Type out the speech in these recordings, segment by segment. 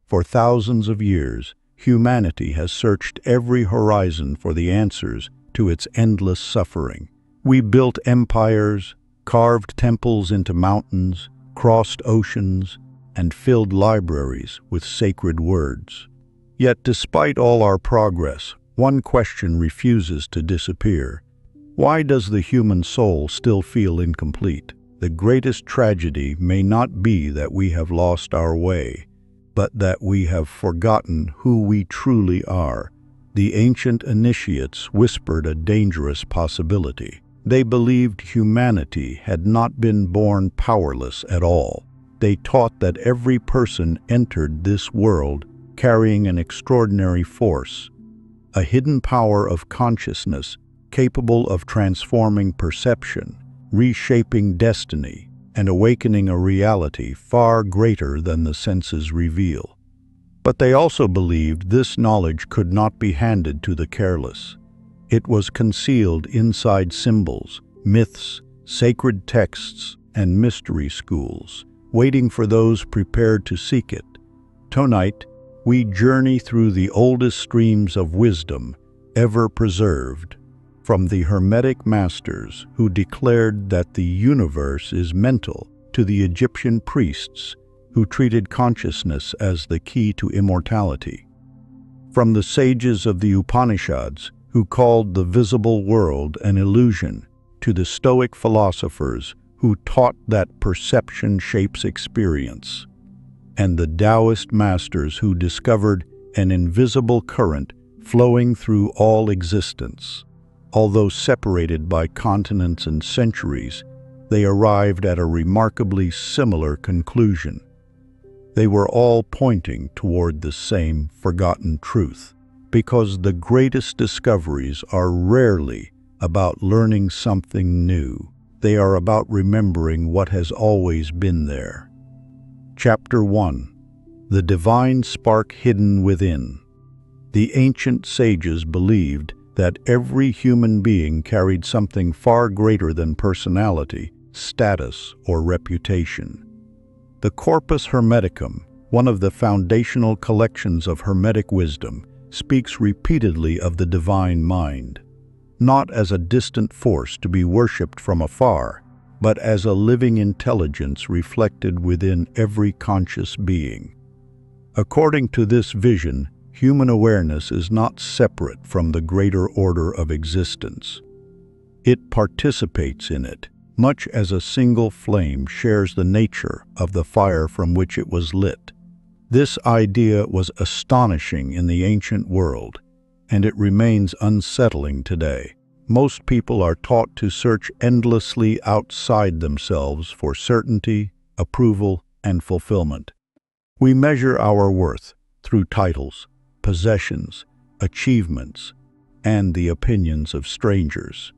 For thousands of years, humanity has searched every horizon for the answers to its endless suffering. We built empires, carved temples into mountains, crossed oceans, and filled libraries with sacred words. Yet despite all our progress, one question refuses to disappear. Why does the human soul still feel incomplete? The greatest tragedy may not be that we have lost our way, but that we have forgotten who we truly are. The ancient initiates whispered a dangerous possibility. They believed humanity had not been born powerless at all. They taught that every person entered this world carrying an extraordinary force, a hidden power of consciousness capable of transforming perception, reshaping destiny, and awakening a reality far greater than the senses reveal. But they also believed this knowledge could not be handed to the careless. It was concealed inside symbols, myths, sacred texts, and mystery schools, waiting for those prepared to seek it. Tonight, we journey through the oldest streams of wisdom ever preserved, from the Hermetic masters who declared that the universe is mental to the Egyptian priests who treated consciousness as the key to immortality. From the sages of the Upanishads who called the visible world an illusion to the Stoic philosophers who taught that perception shapes experience, and the Taoist masters who discovered an invisible current flowing through all existence. Although separated by continents and centuries, they arrived at a remarkably similar conclusion. They were all pointing toward the same forgotten truth, because the greatest discoveries are rarely about learning something new. They are about remembering what has always been there. Chapter 1. The Divine Spark Hidden Within. The ancient sages believed that every human being carried something far greater than personality, status, or reputation. The Corpus Hermeticum, one of the foundational collections of Hermetic wisdom, speaks repeatedly of the divine mind, not as a distant force to be worshipped from afar, but as a living intelligence reflected within every conscious being. According to this vision, human awareness is not separate from the greater order of existence. It participates in it, much as a single flame shares the nature of the fire from which it was lit. This idea was astonishing in the ancient world, and it remains unsettling today. Most people are taught to search endlessly outside themselves for certainty, approval, and fulfillment. We measure our worth through titles, possessions, achievements, and the opinions of strangers.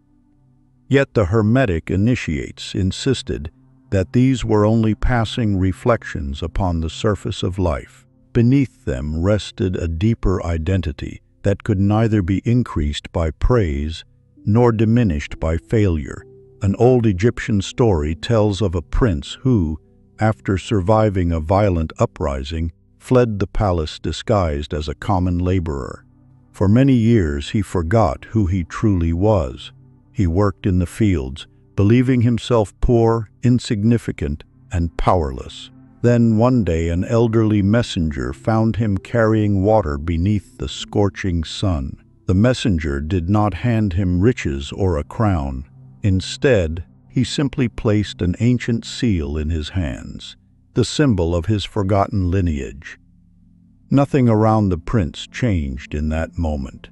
Yet the Hermetic initiates insisted that these were only passing reflections upon the surface of life. Beneath them rested a deeper identity that could neither be increased by praise nor diminished by failure. An old Egyptian story tells of a prince who, after surviving a violent uprising, fled the palace disguised as a common laborer. For many years he forgot who he truly was. He worked in the fields, believing himself poor, insignificant, and powerless. Then one day an elderly messenger found him carrying water beneath the scorching sun. The messenger did not hand him riches or a crown. Instead, he simply placed an ancient seal in his hands, the symbol of his forgotten lineage. Nothing around the prince changed in that moment.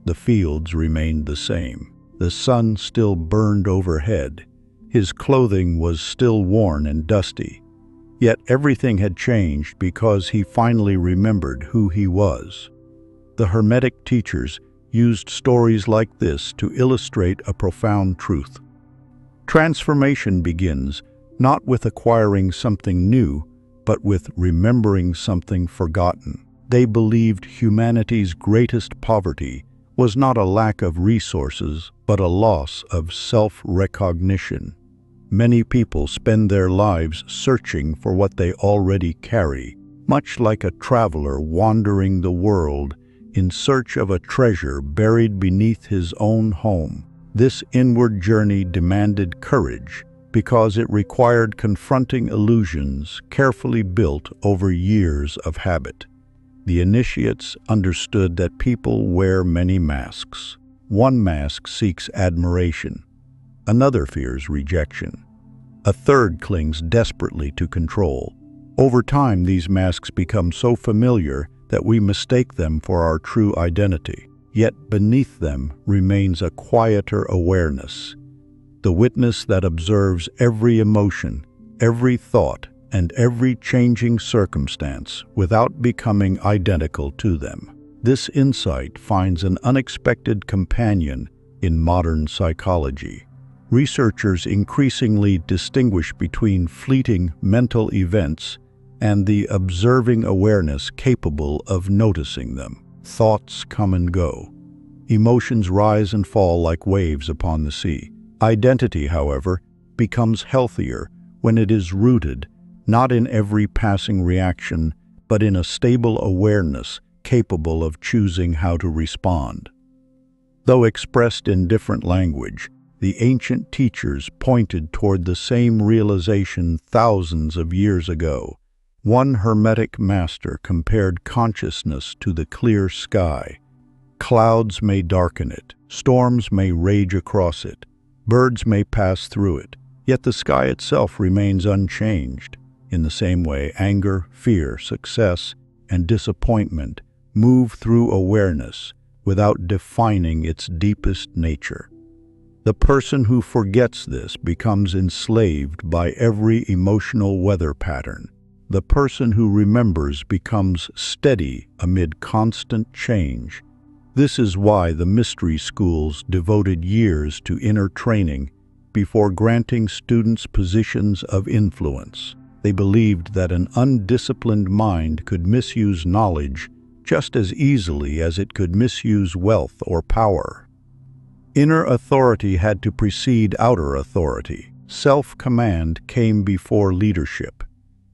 The fields remained the same. The sun still burned overhead. His clothing was still worn and dusty. Yet everything had changed because he finally remembered who he was. The Hermetic teachers used stories like this to illustrate a profound truth. Transformation begins not with acquiring something new, but with remembering something forgotten. They believed humanity's greatest poverty was not a lack of resources, but a loss of self-recognition. Many people spend their lives searching for what they already carry, much like a traveler wandering the world in search of a treasure buried beneath his own home. This inward journey demanded courage because it required confronting illusions carefully built over years of habit. The initiates understood that people wear many masks. One mask seeks admiration. Another fears rejection. A third clings desperately to control. Over time, these masks become so familiar that we mistake them for our true identity. Yet beneath them remains a quieter awareness, the witness that observes every emotion, every thought, and every changing circumstance without becoming identical to them. This insight finds an unexpected companion in modern psychology. Researchers increasingly distinguish between fleeting mental events and the observing awareness capable of noticing them. Thoughts come and go. Emotions rise and fall like waves upon the sea. Identity, however, becomes healthier when it is rooted not in every passing reaction, but in a stable awareness capable of choosing how to respond. Though expressed in different language, the ancient teachers pointed toward the same realization thousands of years ago. One Hermetic master compared consciousness to the clear sky. Clouds may darken it, storms may rage across it, birds may pass through it, yet the sky itself remains unchanged. In the same way, anger, fear, success, and disappointment move through awareness without defining its deepest nature. The person who forgets this becomes enslaved by every emotional weather pattern. The person who remembers becomes steady amid constant change. This is why the mystery schools devoted years to inner training before granting students positions of influence. They believed that an undisciplined mind could misuse knowledge just as easily as it could misuse wealth or power. Inner authority had to precede outer authority. Self-command came before leadership.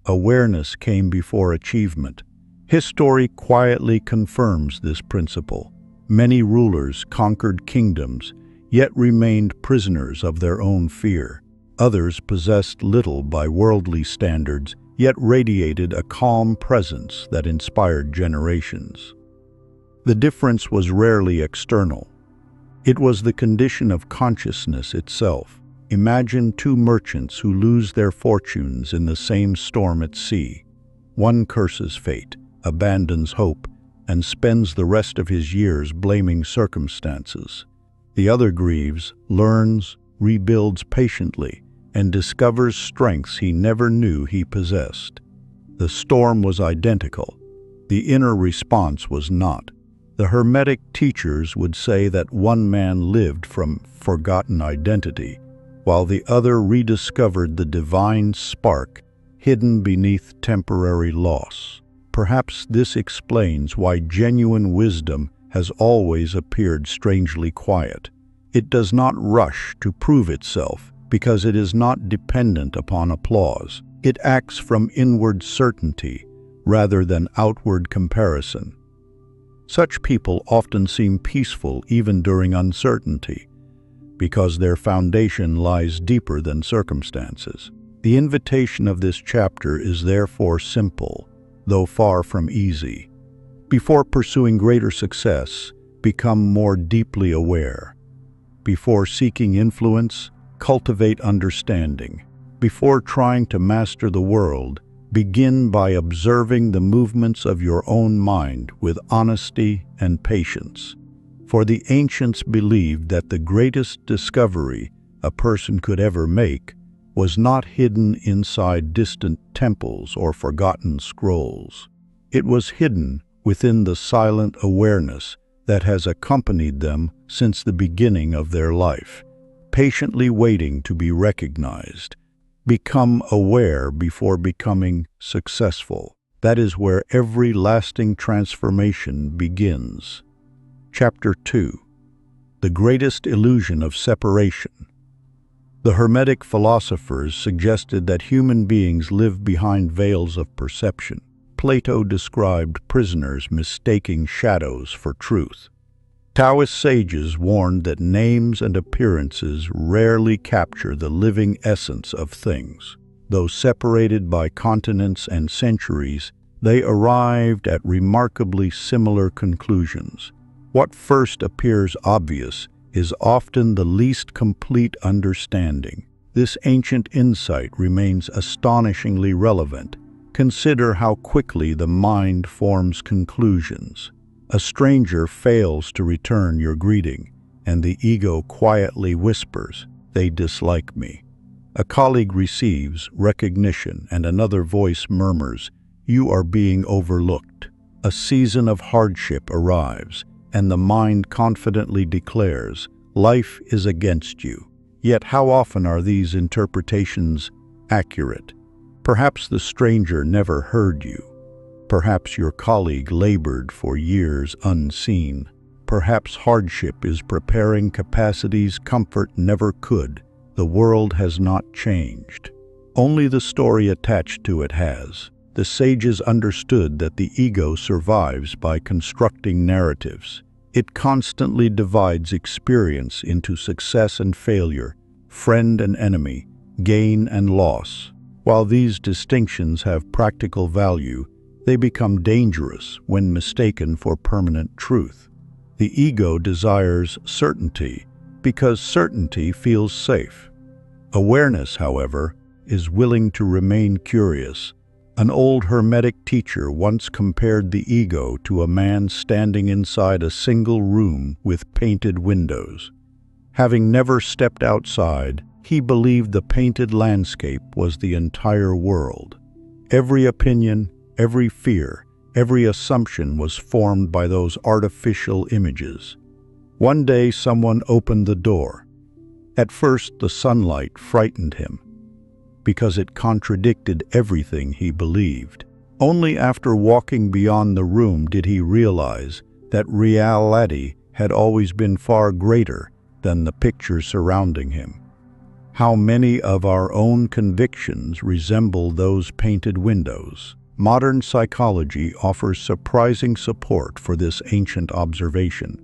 Awareness came before achievement. History quietly confirms this principle. Many rulers conquered kingdoms, yet remained prisoners of their own fear. Others possessed little by worldly standards, yet radiated a calm presence that inspired generations. The difference was rarely external. It was the condition of consciousness itself. Imagine two merchants who lose their fortunes in the same storm at sea. One curses fate, abandons hope, and spends the rest of his years blaming circumstances. The other grieves, learns, rebuilds patiently, and discovers strengths he never knew he possessed. The storm was identical. The inner response was not. The Hermetic teachers would say that one man lived from forgotten identity, while the other rediscovered the divine spark hidden beneath temporary loss. Perhaps this explains why genuine wisdom has always appeared strangely quiet. It does not rush to prove itself because it is not dependent upon applause. It acts from inward certainty rather than outward comparison. Such people often seem peaceful even during uncertainty, because their foundation lies deeper than circumstances. The invitation of this chapter is therefore simple, though far from easy. Before pursuing greater success, become more deeply aware. Before seeking influence, cultivate understanding. Before trying to master the world, begin by observing the movements of your own mind with honesty and patience. For the ancients believed that the greatest discovery a person could ever make was not hidden inside distant temples or forgotten scrolls. It was hidden within the silent awareness that has accompanied them since the beginning of their life, patiently waiting to be recognized. Become aware before becoming successful. That is where every lasting transformation begins. Chapter 2. The Greatest Illusion of Separation. The Hermetic philosophers suggested that human beings live behind veils of perception. Plato described prisoners mistaking shadows for truth. Taoist sages warned that names and appearances rarely capture the living essence of things. Though separated by continents and centuries, they arrived at remarkably similar conclusions. What first appears obvious is often the least complete understanding. This ancient insight remains astonishingly relevant. Consider how quickly the mind forms conclusions. A stranger fails to return your greeting, and the ego quietly whispers, "They dislike me." A colleague receives recognition, and another voice murmurs, "You are being overlooked." A season of hardship arrives, and the mind confidently declares, "Life is against you." Yet how often are these interpretations accurate? Perhaps the stranger never heard you. Perhaps your colleague labored for years unseen. Perhaps hardship is preparing capacities comfort never could. The world has not changed. Only the story attached to it has. The sages understood that the ego survives by constructing narratives. It constantly divides experience into success and failure, friend and enemy, gain and loss. While these distinctions have practical value, they become dangerous when mistaken for permanent truth. The ego desires certainty because certainty feels safe. Awareness, however, is willing to remain curious. An old Hermetic teacher once compared the ego to a man standing inside a single room with painted windows. Having never stepped outside, he believed the painted landscape was the entire world. Every opinion, every fear, every assumption was formed by those artificial images. One day someone opened the door. At first the sunlight frightened him, because it contradicted everything he believed. Only after walking beyond the room did he realize that reality had always been far greater than the picture surrounding him. How many of our own convictions resemble those painted windows? Modern psychology offers surprising support for this ancient observation.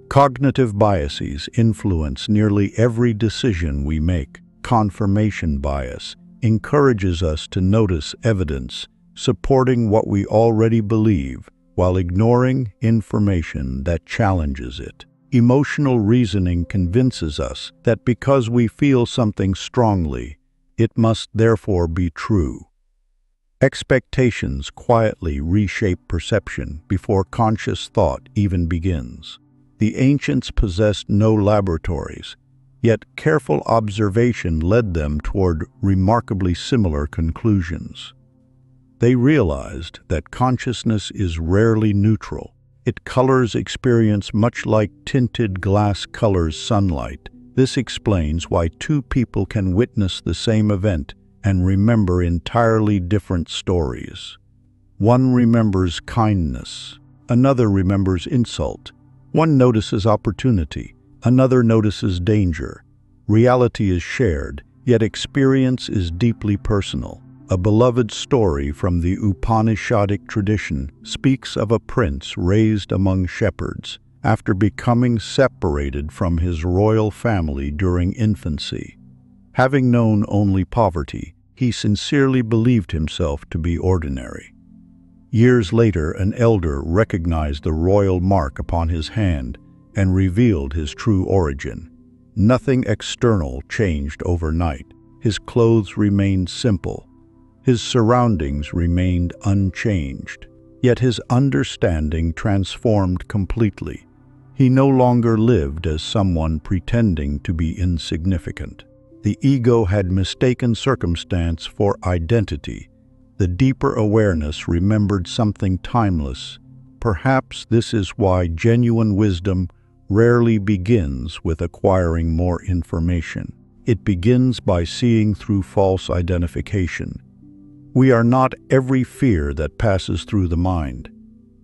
Cognitive biases influence nearly every decision we make. Confirmation bias encourages us to notice evidence supporting what we already believe while ignoring information that challenges it. Emotional reasoning convinces us that because we feel something strongly, it must therefore be true. Expectations quietly reshape perception before conscious thought even begins. The ancients possessed no laboratories, yet careful observation led them toward remarkably similar conclusions. They realized that consciousness is rarely neutral. It colors experience much like tinted glass colors sunlight. This explains why two people can witness the same event and remember entirely different stories. One remembers kindness, another remembers insult. One notices opportunity, another notices danger. Reality is shared, yet experience is deeply personal. A beloved story from the Upanishadic tradition speaks of a prince raised among shepherds. After becoming separated from his royal family during infancy, having known only poverty, he sincerely believed himself to be ordinary. Years later, an elder recognized the royal mark upon his hand and revealed his true origin. Nothing external changed overnight. His clothes remained simple. His surroundings remained unchanged. Yet his understanding transformed completely. He no longer lived as someone pretending to be insignificant. The ego had mistaken circumstance for identity. The deeper awareness remembered something timeless. Perhaps this is why genuine wisdom rarely begins with acquiring more information. It begins by seeing through false identification. We are not every fear that passes through the mind.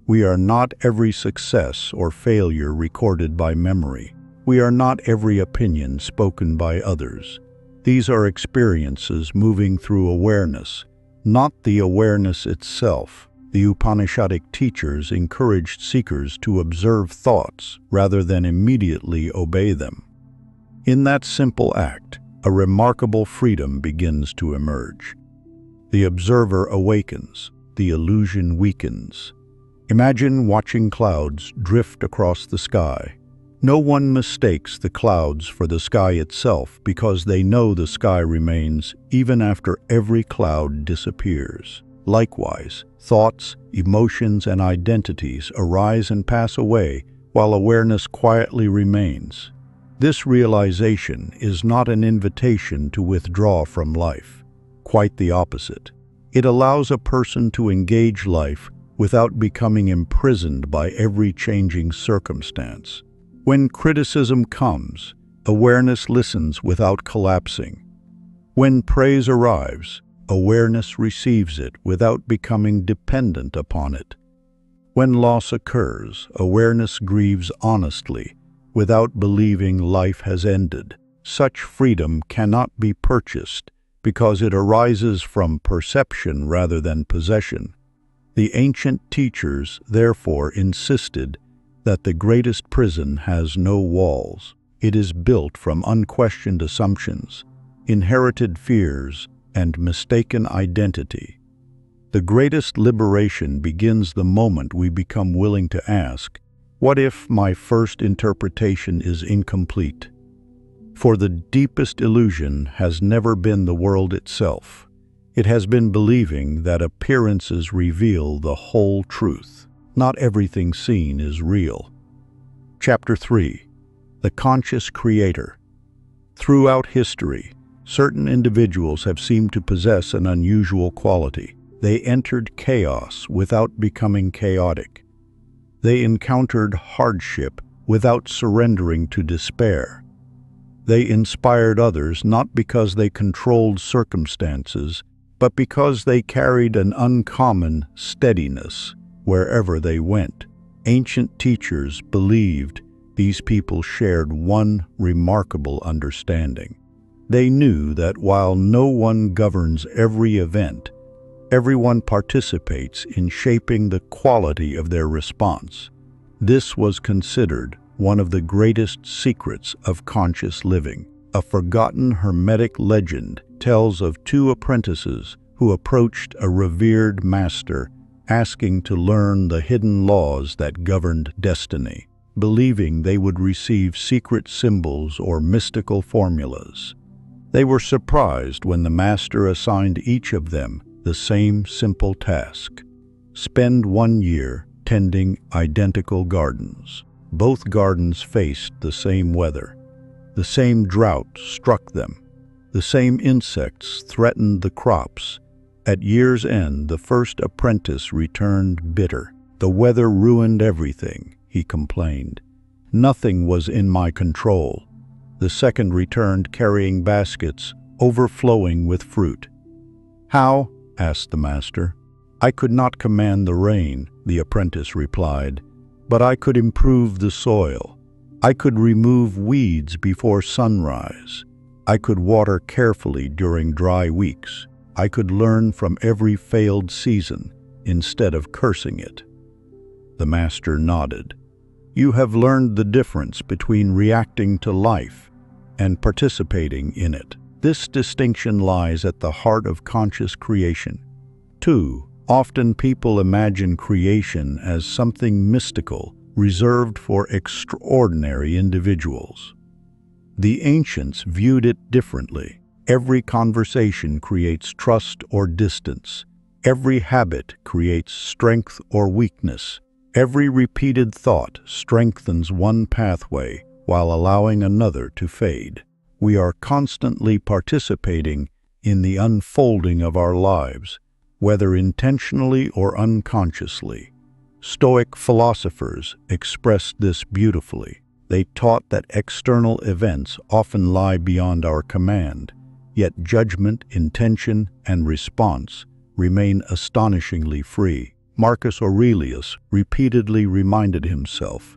We are not every success or failure recorded by memory. We are not every opinion spoken by others. These are experiences moving through awareness, not the awareness itself. The Upanishadic teachers encouraged seekers to observe thoughts rather than immediately obey them. In that simple act, a remarkable freedom begins to emerge. The observer awakens, the illusion weakens. Imagine watching clouds drift across the sky. No one mistakes the clouds for the sky itself because they know the sky remains even after every cloud disappears. Likewise, thoughts, emotions, and identities arise and pass away while awareness quietly remains. This realization is not an invitation to withdraw from life. Quite the opposite. It allows a person to engage life without becoming imprisoned by every changing circumstance. When criticism comes, awareness listens without collapsing. When praise arrives, awareness receives it without becoming dependent upon it. When loss occurs, awareness grieves honestly, without believing life has ended. Such freedom cannot be purchased because it arises from perception rather than possession. The ancient teachers, therefore, insisted that the greatest prison has no walls. It is built from unquestioned assumptions, inherited fears, and mistaken identity. The greatest liberation begins the moment we become willing to ask, "What if my first interpretation is incomplete?" For the deepest illusion has never been the world itself. It has been believing that appearances reveal the whole truth. Not everything seen is real. Chapter 3. The Conscious Creator. Throughout history, certain individuals have seemed to possess an unusual quality. They entered chaos without becoming chaotic. They encountered hardship without surrendering to despair. They inspired others not because they controlled circumstances, but because they carried an uncommon steadiness wherever they went. Ancient teachers believed these people shared one remarkable understanding. They knew that while no one governs every event, everyone participates in shaping the quality of their response. This was considered one of the greatest secrets of conscious living. A forgotten Hermetic legend tells of two apprentices who approached a revered master, asking to learn the hidden laws that governed destiny, believing they would receive secret symbols or mystical formulas. They were surprised when the master assigned each of them the same simple task: spend 1 year tending identical gardens. Both gardens faced the same weather. The same drought struck them. The same insects threatened the crops. At year's end, the first apprentice returned bitter. "The weather ruined everything," he complained. "Nothing was in my control." The second returned carrying baskets overflowing with fruit. "How?" asked the master. "I could not command the rain," the apprentice replied, "but I could improve the soil. I could remove weeds before sunrise. I could water carefully during dry weeks. I could learn from every failed season instead of cursing it." The master nodded. "You have learned the difference between reacting to life and participating in it. This distinction lies at the heart of conscious creation. 2. Often people imagine creation as something mystical, reserved for extraordinary individuals. The ancients viewed it differently. Every conversation creates trust or distance. Every habit creates strength or weakness. Every repeated thought strengthens one pathway while allowing another to fade. We are constantly participating in the unfolding of our lives, whether intentionally or unconsciously. Stoic philosophers expressed this beautifully. They taught that external events often lie beyond our command, yet judgment, intention, and response remain astonishingly free. Marcus Aurelius repeatedly reminded himself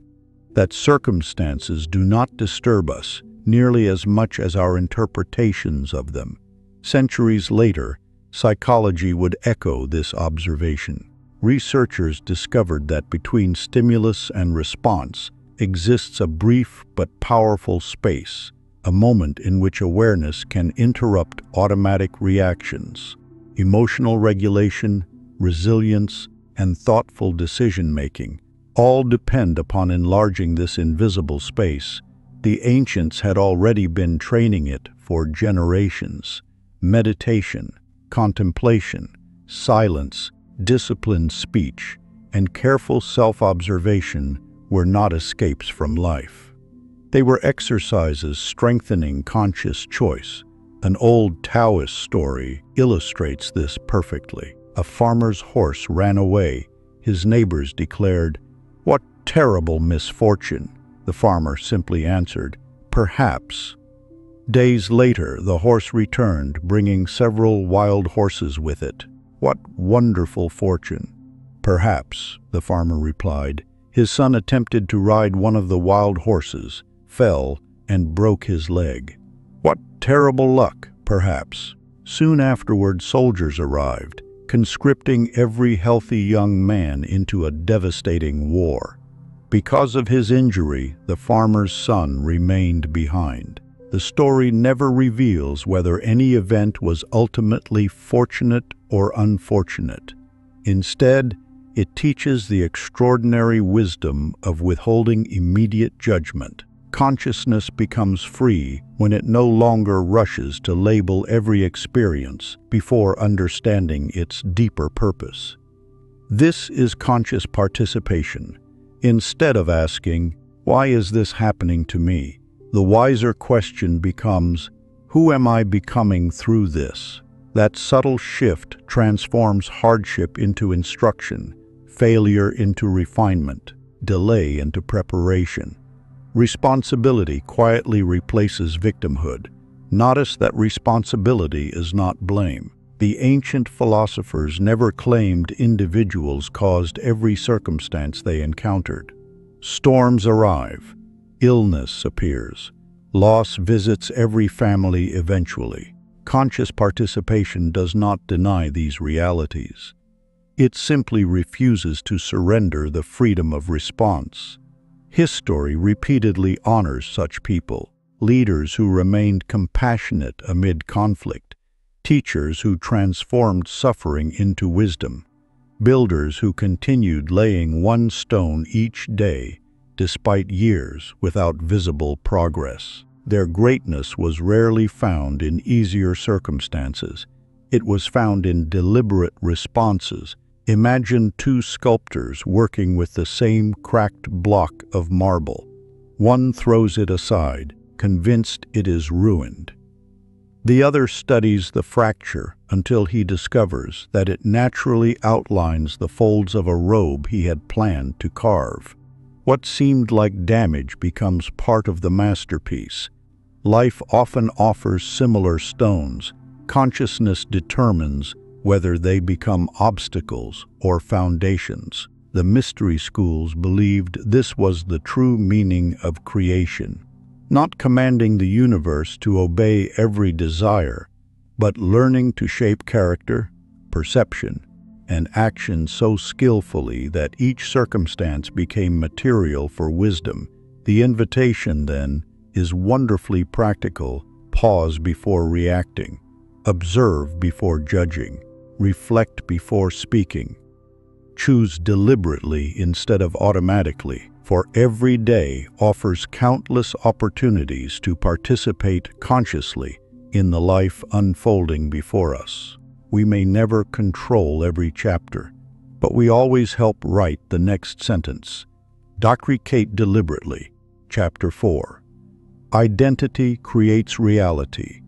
that circumstances do not disturb us nearly as much as our interpretations of them. Centuries later, Psychology would echo this observation. Researchers discovered that between stimulus and response exists a brief but powerful space, a moment in which awareness can interrupt automatic reactions. Emotional regulation, resilience, and thoughtful decision-making all depend upon enlarging this invisible space. The ancients had already been training it for generations. Meditation, contemplation, silence, disciplined speech, and careful self-observation were not escapes from life. They were exercises strengthening conscious choice. An old Taoist story illustrates this perfectly. A farmer's horse ran away. His neighbors declared, "What terrible misfortune!" The farmer simply answered, "Perhaps." Days later, the horse returned, bringing several wild horses with it. "What wonderful fortune!" "Perhaps," the farmer replied. His son attempted to ride one of the wild horses, fell, and broke his leg. "What terrible luck!" "Perhaps." Soon afterward, soldiers arrived, conscripting every healthy young man into a devastating war. Because of his injury, the farmer's son remained behind. The story never reveals whether any event was ultimately fortunate or unfortunate. Instead, it teaches the extraordinary wisdom of withholding immediate judgment. Consciousness becomes free when it no longer rushes to label every experience before understanding its deeper purpose. This is conscious participation. Instead of asking, "Why is this happening to me?" the wiser question becomes, "Who am I becoming through this?" That subtle shift transforms hardship into instruction, failure into refinement, delay into preparation. Responsibility quietly replaces victimhood. Notice that responsibility is not blame. The ancient philosophers never claimed individuals caused every circumstance they encountered. Storms arrive, illness appears, loss visits every family eventually. Conscious participation does not deny these realities. It simply refuses to surrender the freedom of response. History repeatedly honors such people, leaders who remained compassionate amid conflict, teachers who transformed suffering into wisdom, builders who continued laying one stone each day despite years without visible progress. Their greatness was rarely found in easier circumstances. It was found in deliberate responses. Imagine two sculptors working with the same cracked block of marble. One throws it aside, convinced it is ruined. The other studies the fracture until he discovers that it naturally outlines the folds of a robe he had planned to carve. What seemed like damage becomes part of the masterpiece. Life often offers similar stones. Consciousness determines whether they become obstacles or foundations. The mystery schools believed this was the true meaning of creation. Not commanding the universe to obey every desire, but learning to shape character, perception, and action so skillfully that each circumstance became material for wisdom. The invitation, then, is wonderfully practical. Pause before reacting. Observe before judging. Reflect before speaking. Choose deliberately instead of automatically. For every day offers countless opportunities to participate consciously in the life unfolding before us. We may never control every chapter, but we always help write the next sentence. Docrecate deliberately. Chapter 4. Identity creates reality.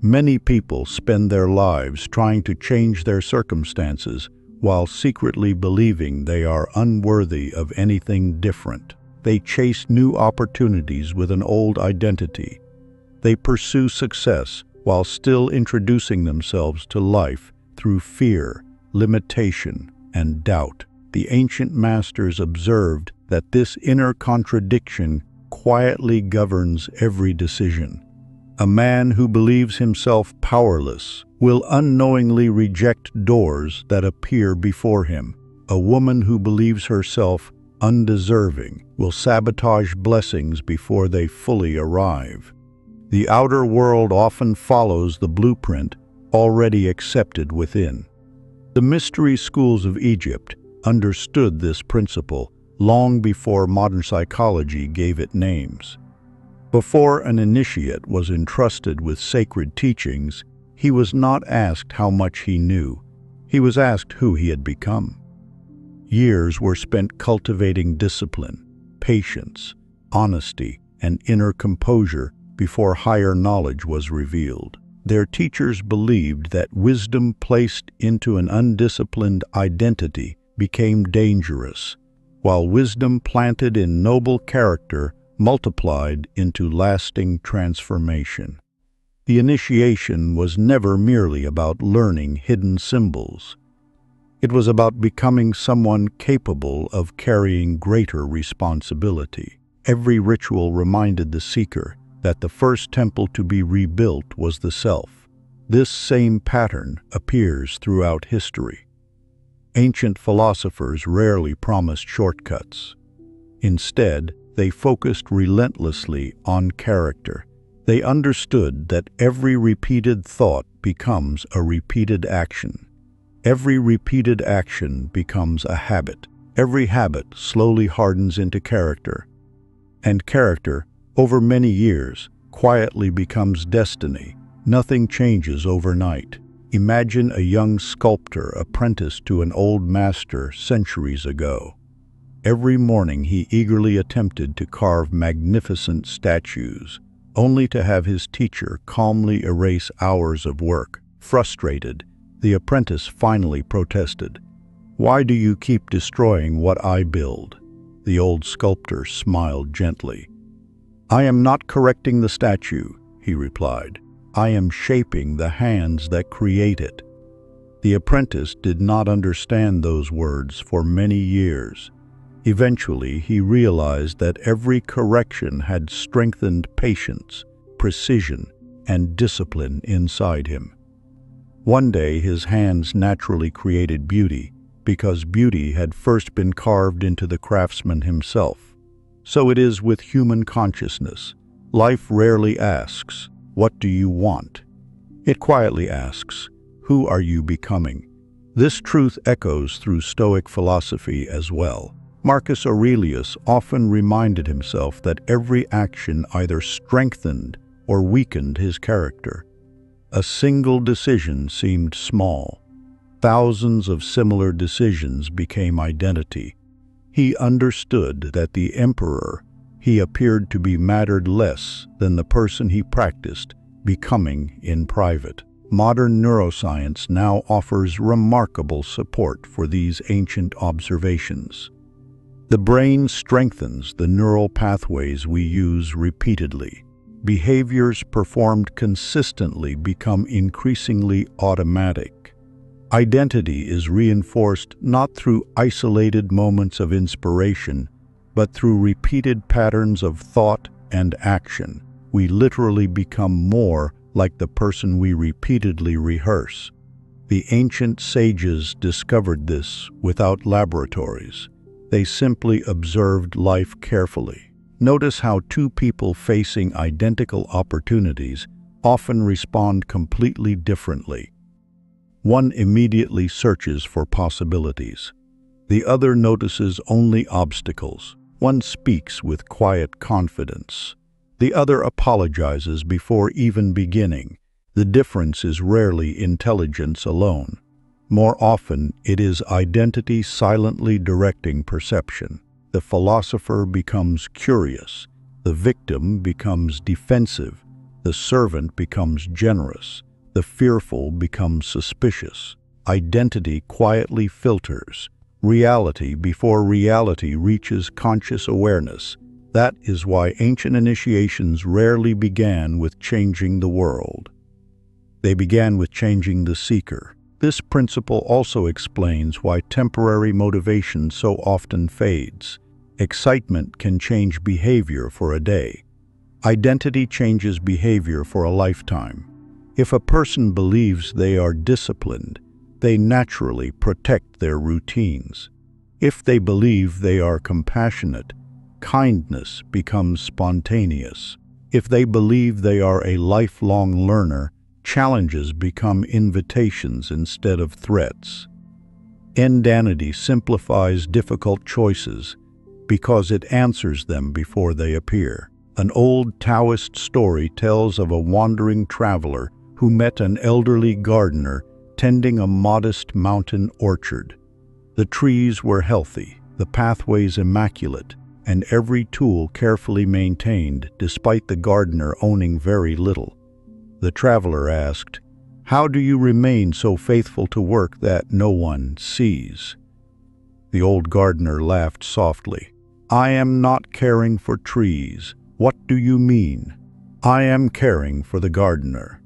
Many people spend their lives trying to change their circumstances while secretly believing they are unworthy of anything different. They chase new opportunities with an old identity. They pursue success while still introducing themselves to life through fear, limitation, and doubt. The ancient masters observed that this inner contradiction quietly governs every decision. A man who believes himself powerless will unknowingly reject doors that appear before him. A woman who believes herself undeserving will sabotage blessings before they fully arrive. The outer world often follows the blueprint already accepted within. The mystery schools of Egypt understood this principle long before modern psychology gave it names. Before an initiate was entrusted with sacred teachings, he was not asked how much he knew. He was asked who he had become. Years were spent cultivating discipline, patience, honesty, and inner composure before higher knowledge was revealed. Their teachers believed that wisdom placed into an undisciplined identity became dangerous, while wisdom planted in noble character multiplied into lasting transformation. The initiation was never merely about learning hidden symbols. It was about becoming someone capable of carrying greater responsibility. Every ritual reminded the seeker that the first temple to be rebuilt was the self. This same pattern appears throughout history. Ancient philosophers rarely promised shortcuts. Instead, they focused relentlessly on character. They understood that every repeated thought becomes a repeated action. Every repeated action becomes a habit. Every habit slowly hardens into character. And character, over many years, quietly becomes destiny. Nothing changes overnight. Imagine a young sculptor apprenticed to an old master centuries ago. Every morning he eagerly attempted to carve magnificent statues, only to have his teacher calmly erase hours of work. Frustrated, the apprentice finally protested. "Why do you keep destroying what I build?" The old sculptor smiled gently. "I am not correcting the statue," he replied. "I am shaping the hands that create it." The apprentice did not understand those words for many years. Eventually, he realized that every correction had strengthened patience, precision, and discipline inside him. One day, his hands naturally created beauty, because beauty had first been carved into the craftsman himself. So it is with human consciousness. Life rarely asks, "What do you want?" It quietly asks, "Who are you becoming?" This truth echoes through Stoic philosophy as well. Marcus Aurelius often reminded himself that every action either strengthened or weakened his character. A single decision seemed small. Thousands of similar decisions became identity. He understood that the emperor he appeared to be mattered less than the person he practiced becoming in private. Modern neuroscience now offers remarkable support for these ancient observations. The brain strengthens the neural pathways we use repeatedly. Behaviors performed consistently become increasingly automatic. Identity is reinforced not through isolated moments of inspiration, but through repeated patterns of thought and action. We literally become more like the person we repeatedly rehearse. The ancient sages discovered this without laboratories. They simply observed life carefully. Notice how two people facing identical opportunities often respond completely differently. One immediately searches for possibilities. The other notices only obstacles. One speaks with quiet confidence. The other apologizes before even beginning. The difference is rarely intelligence alone. More often, it is identity silently directing perception. The philosopher becomes curious. The victim becomes defensive. The servant becomes generous. The fearful becomes suspicious. Identity quietly filters reality before reality reaches conscious awareness. That is why ancient initiations rarely began with changing the world. They began with changing the seeker. This principle also explains why temporary motivation so often fades. Excitement can change behavior for a day, Identity changes behavior for a lifetime. If a person believes they are disciplined, they naturally protect their routines. If they believe they are compassionate, kindness becomes spontaneous. If they believe they are a lifelong learner, challenges become invitations instead of threats. Indanity simplifies difficult choices because it answers them before they appear. An old Taoist story tells of a wandering traveler who met an elderly gardener tending a modest mountain orchard. The trees were healthy, the pathways immaculate, and every tool carefully maintained despite the gardener owning very little. The traveler asked, "How do you remain so faithful to work that no one sees?" The old gardener laughed softly. "I am not caring for trees. What do you mean?" "I am caring for the gardener."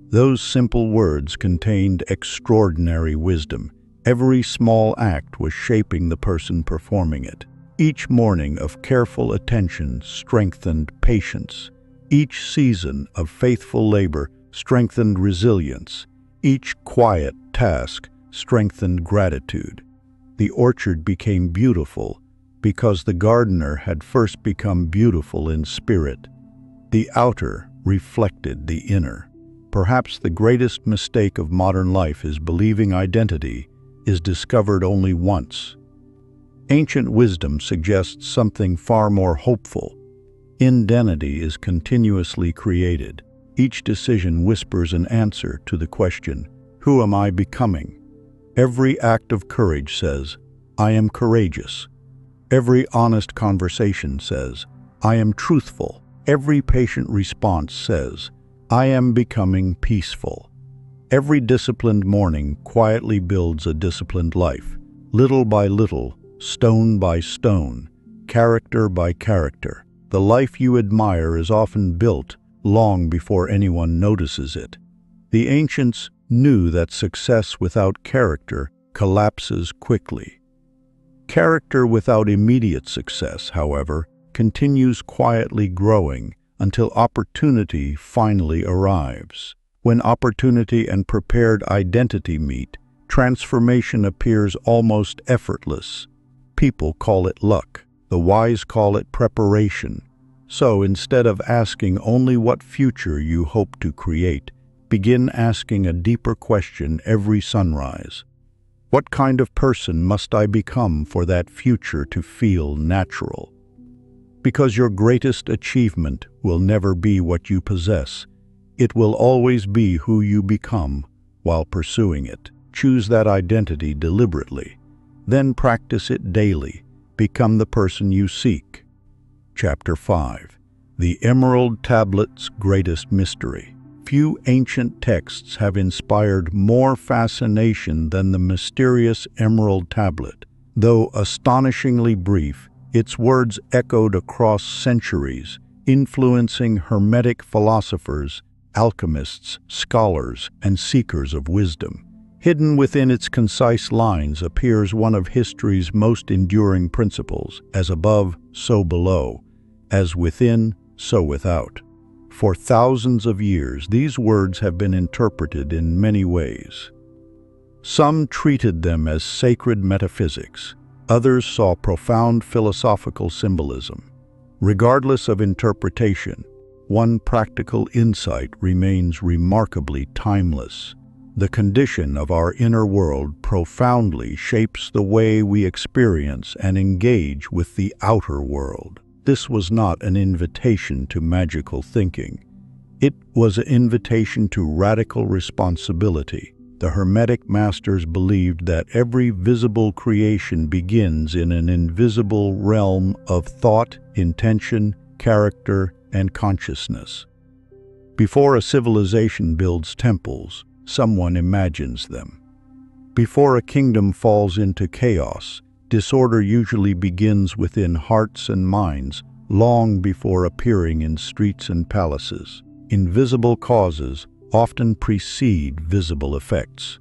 Those simple words contained extraordinary wisdom. Every small act was shaping the person performing it. Each morning of careful attention strengthened patience. Each season of faithful labor strengthened resilience. Each quiet task strengthened gratitude. The orchard became beautiful because the gardener had first become beautiful in spirit. The outer reflected the inner. Perhaps the greatest mistake of modern life is believing identity is discovered only once. Ancient wisdom suggests something far more hopeful. Indanity is continuously created. Each decision whispers an answer to the question, "Who am I becoming?" Every act of courage says, "I am courageous." Every honest conversation says, "I am truthful." Every patient response says, "I am becoming peaceful." Every disciplined morning quietly builds a disciplined life, little by little, stone by stone, character by character. The life you admire is often built long before anyone notices it. The ancients knew that success without character collapses quickly. Character without immediate success, however, continues quietly growing until opportunity finally arrives. When opportunity and prepared identity meet, transformation appears almost effortless. People call it luck. The wise call it preparation. So instead of asking only what future you hope to create, begin asking a deeper question every sunrise. What kind of person must I become for that future to feel natural? Because your greatest achievement will never be what you possess. It will always be who you become while pursuing it. Choose that identity deliberately. Then practice it daily. Become the person you seek. Chapter 5. The Emerald Tablet's Greatest Mystery. Few ancient texts have inspired more fascination than the mysterious Emerald Tablet. Though astonishingly brief, its words echoed across centuries, influencing Hermetic philosophers, alchemists, scholars, and seekers of wisdom. Hidden within its concise lines appears one of history's most enduring principles, as above, so below, as within, so without. For thousands of years, these words have been interpreted in many ways. Some treated them as sacred metaphysics. Others saw profound philosophical symbolism. Regardless of interpretation, one practical insight remains remarkably timeless. The condition of our inner world profoundly shapes the way we experience and engage with the outer world. This was not an invitation to magical thinking. It was an invitation to radical responsibility. The Hermetic masters believed that every visible creation begins in an invisible realm of thought, intention, character, and consciousness. Before a civilization builds temples, someone imagines them. Before a kingdom falls into chaos, disorder usually begins within hearts and minds, long before appearing in streets and palaces. Invisible causes often precede visible effects.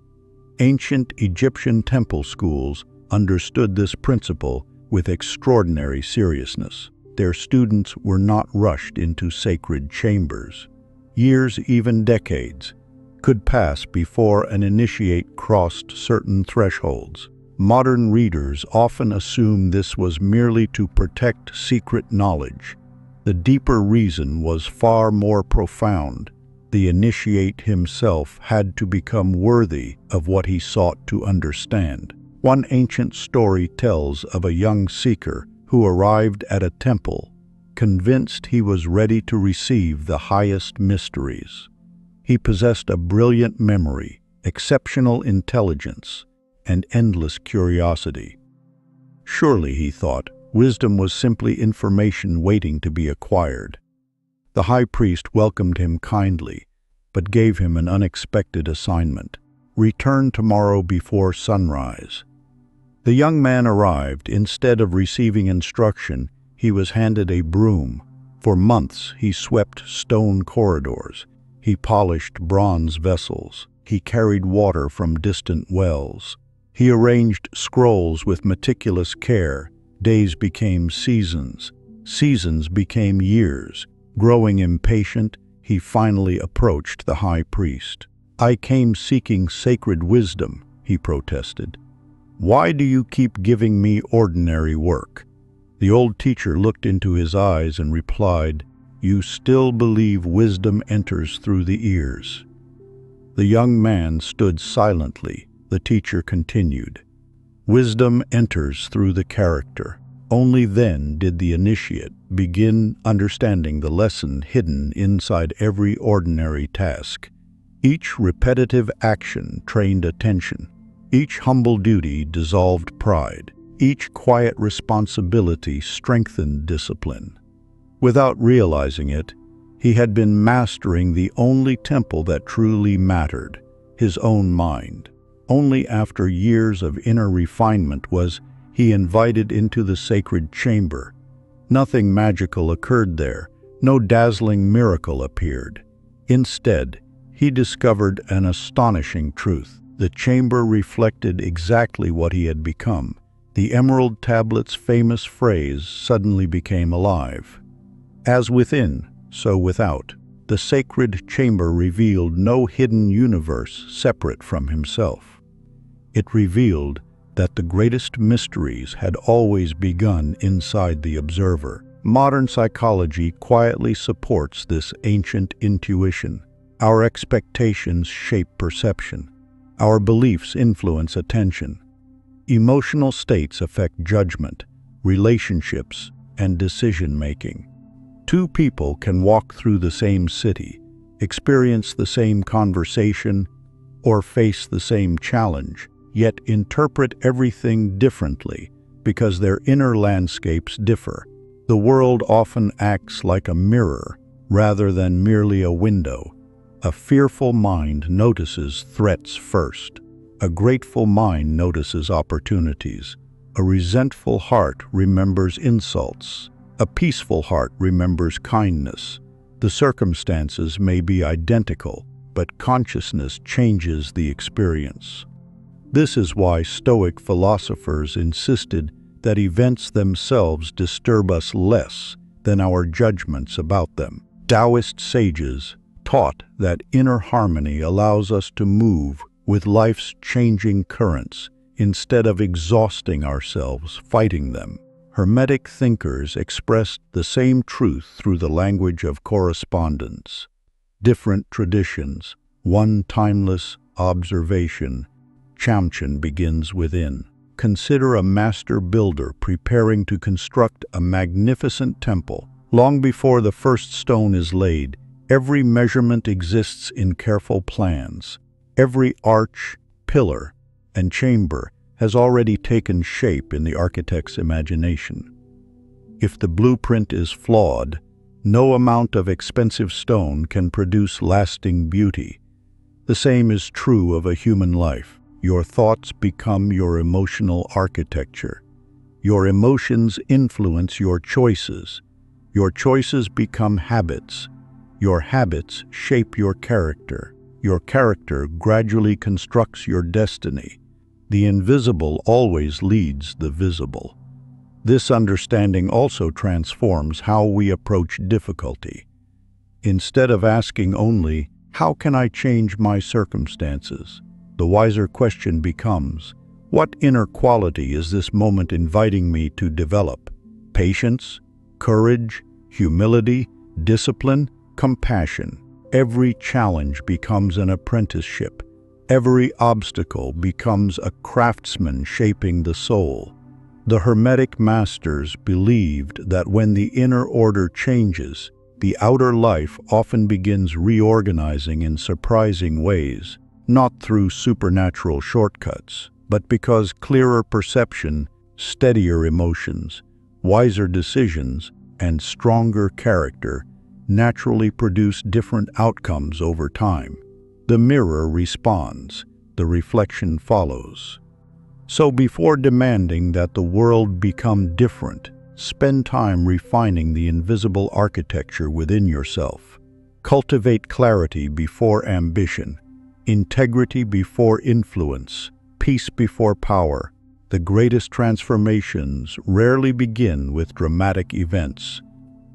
Ancient Egyptian temple schools understood this principle with extraordinary seriousness. their students were not rushed into sacred chambers. Years, even decades, could pass before an initiate crossed certain thresholds. Modern readers often assume this was merely to protect secret knowledge. The deeper reason was far more profound. The initiate himself had to become worthy of what he sought to understand. One ancient story tells of a young seeker who arrived at a temple, convinced he was ready to receive the highest mysteries. He possessed a brilliant memory, exceptional intelligence, and endless curiosity. Surely, he thought, wisdom was simply information waiting to be acquired. The high priest welcomed him kindly, but gave him an unexpected assignment. Return tomorrow before sunrise. The young man arrived. Instead of receiving instruction, he was handed a broom. For months, he swept stone corridors. He polished bronze vessels. He carried water from distant wells. He arranged scrolls with meticulous care. Days became seasons. Seasons became years. Growing impatient, he finally approached the high priest. "I came seeking sacred wisdom," he protested. "Why do you keep giving me ordinary work?" The old teacher looked into his eyes and replied, "You still believe wisdom enters through the ears." The young man stood silently. The teacher continued, "Wisdom enters through the character." Only then did the initiate begin understanding the lesson hidden inside every ordinary task. Each repetitive action trained attention. Each humble duty dissolved pride. Each quiet responsibility strengthened discipline. Without realizing it, he had been mastering the only temple that truly mattered, his own mind. Only after years of inner refinement was he invited into the sacred chamber. Nothing magical occurred there. No dazzling miracle appeared. Instead, he discovered an astonishing truth. The chamber reflected exactly what he had become. The emerald tablet's famous phrase suddenly became alive. As within, so without. The sacred chamber revealed no hidden universe separate from himself. It revealed that the greatest mysteries had always begun inside the observer. Modern psychology quietly supports this ancient intuition. Our expectations shape perception. Our beliefs influence attention. Emotional states affect judgment, relationships, and decision-making. Two people can walk through the same city, experience the same conversation, or face the same challenge, yet interpret everything differently because their inner landscapes differ. The world often acts like a mirror rather than merely a window. A fearful mind notices threats first. A grateful mind notices opportunities. A resentful heart remembers insults. A peaceful heart remembers kindness. The circumstances may be identical, but consciousness changes the experience. This is why Stoic philosophers insisted that events themselves disturb us less than our judgments about them. Taoist sages taught that inner harmony allows us to move with life's changing currents instead of exhausting ourselves fighting them. Hermetic thinkers expressed the same truth through the language of correspondence. Different traditions, one timeless observation. Champion begins within. Consider a master builder preparing to construct a magnificent temple. Long before the first stone is laid, every measurement exists in careful plans. Every arch, pillar, and chamber has already taken shape in the architect's imagination. If the blueprint is flawed, no amount of expensive stone can produce lasting beauty. The same is true of a human life. Your thoughts become your emotional architecture. Your emotions influence your choices. Your choices become habits. Your habits shape your character. Your character gradually constructs your destiny. The invisible always leads the visible. This understanding also transforms how we approach difficulty. Instead of asking only, "How can I change my circumstances?" the wiser question becomes, "What inner quality is this moment inviting me to develop?" Patience, courage, humility, discipline, compassion. Every challenge becomes an apprenticeship. Every obstacle becomes a craftsman shaping the soul. The Hermetic masters believed that when the inner order changes, the outer life often begins reorganizing in surprising ways, not through supernatural shortcuts, but because clearer perception, steadier emotions, wiser decisions, and stronger character naturally produce different outcomes over time. The mirror responds, the reflection follows. So before demanding that the world become different, spend time refining the invisible architecture within yourself. Cultivate clarity before ambition, integrity before influence, peace before power. The greatest transformations rarely begin with dramatic events.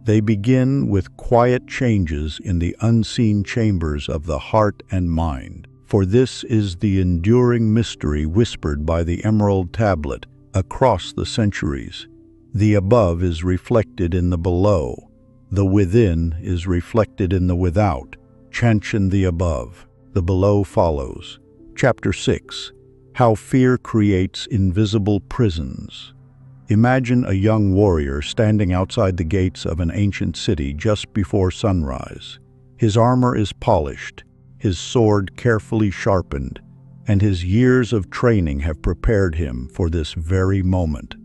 They begin with quiet changes in the unseen chambers of the heart and mind. For this is the enduring mystery whispered by the Emerald Tablet across the centuries. The above is reflected in the below. The within is reflected in the without. Chantion the above. The below follows. Chapter 6. How Fear Creates Invisible Prisons. Imagine a young warrior standing outside the gates of an ancient city just before sunrise. His armor is polished, his sword carefully sharpened, and his years of training have prepared him for this very moment.